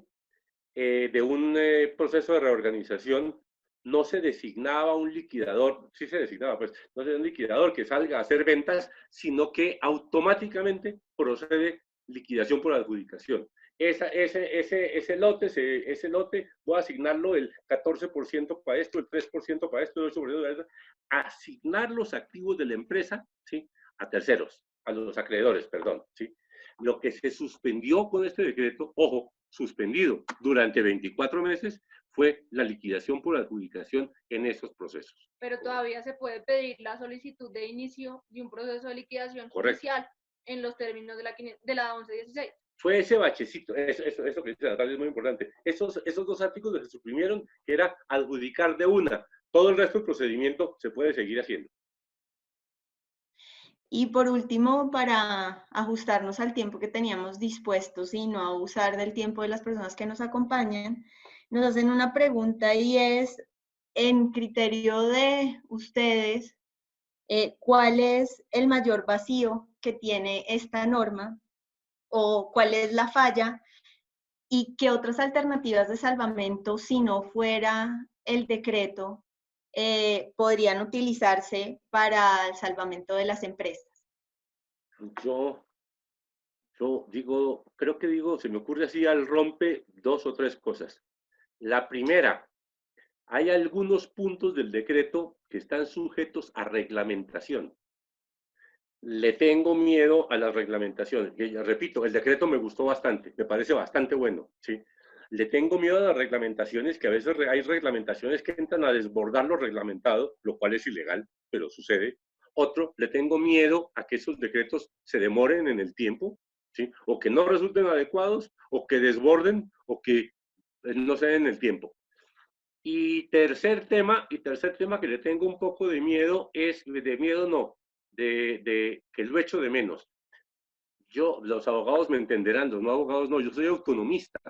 De un proceso de reorganización, no se designaba un liquidador, sí se designaba, pues, no se un liquidador que salga a hacer ventas, sino que automáticamente procede liquidación por adjudicación. Ese lote, voy a asignarlo el 14% para esto, el 3% para esto, el 8% para esto, asignar los activos de la empresa, ¿sí?, a terceros, a los acreedores, perdón, ¿sí? Lo que se suspendió con este decreto, ojo, suspendido durante 24 meses, fue la liquidación por adjudicación en esos procesos. Pero todavía se puede pedir la solicitud de inicio de un proceso de liquidación Correcto. judicial en los términos de la 1116. Fue ese bachecito, eso que dice Natalia es muy importante. Esos dos artículos se suprimieron, que era adjudicar de una. Todo el resto del procedimiento se puede seguir haciendo. Y por último, para ajustarnos al tiempo que teníamos dispuestos y no abusar del tiempo de las personas que nos acompañan, nos hacen una pregunta y es, en criterio de ustedes, ¿cuál es el mayor vacío que tiene esta norma o cuál es la falla y qué otras alternativas de salvamento, si no fuera el decreto, podrían utilizarse para el salvamento de las empresas? Yo creo que se me ocurre así al rompe 2 o 3 cosas. La primera, hay algunos puntos del decreto que están sujetos a reglamentación. Le tengo miedo a las reglamentaciones. Y repito, el decreto me gustó bastante, me parece bastante bueno, ¿sí? Le tengo miedo a las reglamentaciones, que a veces hay reglamentaciones que entran a desbordar lo reglamentado, lo cual es ilegal, pero sucede. Otro, le tengo miedo a que esos decretos se demoren en el tiempo, ¿sí? O que no resulten adecuados, o que desborden, o que no se den el tiempo. Y tercer tema que le tengo un poco de miedo es, de que lo echo de menos. Los abogados me entenderán, los no abogados no, yo soy autonomista.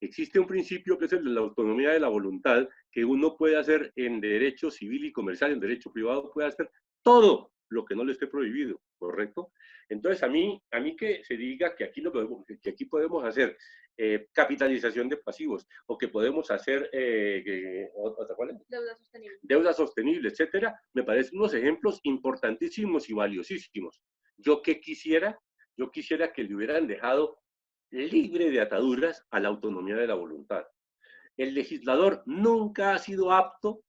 Existe un principio que es el de la autonomía de la voluntad, que uno puede hacer en derecho civil y comercial, en derecho privado, puede hacer todo lo que no le esté prohibido, ¿correcto? Entonces, a mí que se diga que aquí podemos hacer capitalización de pasivos, o que podemos hacer deuda sostenible, etcétera, me parecen unos ejemplos importantísimos y valiosísimos. Yo quisiera que le hubieran dejado libre de ataduras a la autonomía de la voluntad. El legislador nunca ha sido apto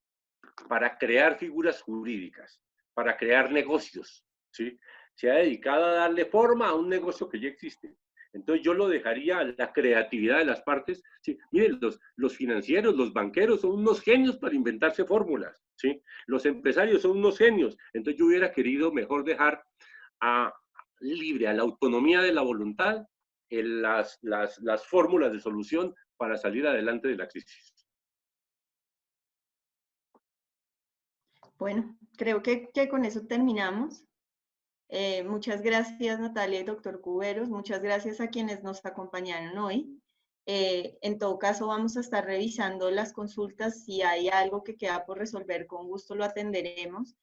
para crear figuras jurídicas, para crear negocios, ¿sí? Se ha dedicado a darle forma a un negocio que ya existe. Entonces yo lo dejaría a la creatividad de las partes. ¿Sí? Miren, los financieros, los banqueros son unos genios para inventarse fórmulas, ¿sí? Los empresarios son unos genios. Entonces yo hubiera querido mejor dejar libre a la autonomía de la voluntad las fórmulas de solución para salir adelante de la crisis. Bueno, creo que con eso terminamos. Muchas gracias, Natalia y doctor Cuberos. Muchas gracias a quienes nos acompañaron hoy. En todo caso, vamos a estar revisando las consultas. Si hay algo que queda por resolver, con gusto lo atenderemos.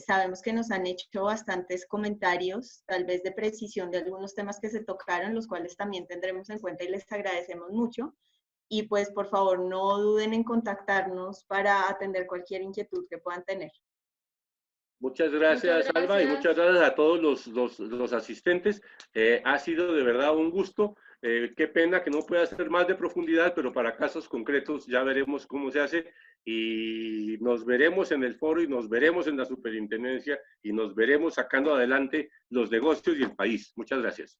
Sabemos que nos han hecho bastantes comentarios, tal vez de precisión de algunos temas que se tocaron, los cuales también tendremos en cuenta y les agradecemos mucho. Y pues, por favor, no duden en contactarnos para atender cualquier inquietud que puedan tener. Muchas gracias, Alba, y muchas gracias a todos los asistentes. Ha sido de verdad un gusto. Qué pena que no pueda ser más de profundidad, pero para casos concretos ya veremos cómo se hace y nos veremos en el foro y nos veremos en la superintendencia y nos veremos sacando adelante los negocios y el país. Muchas gracias.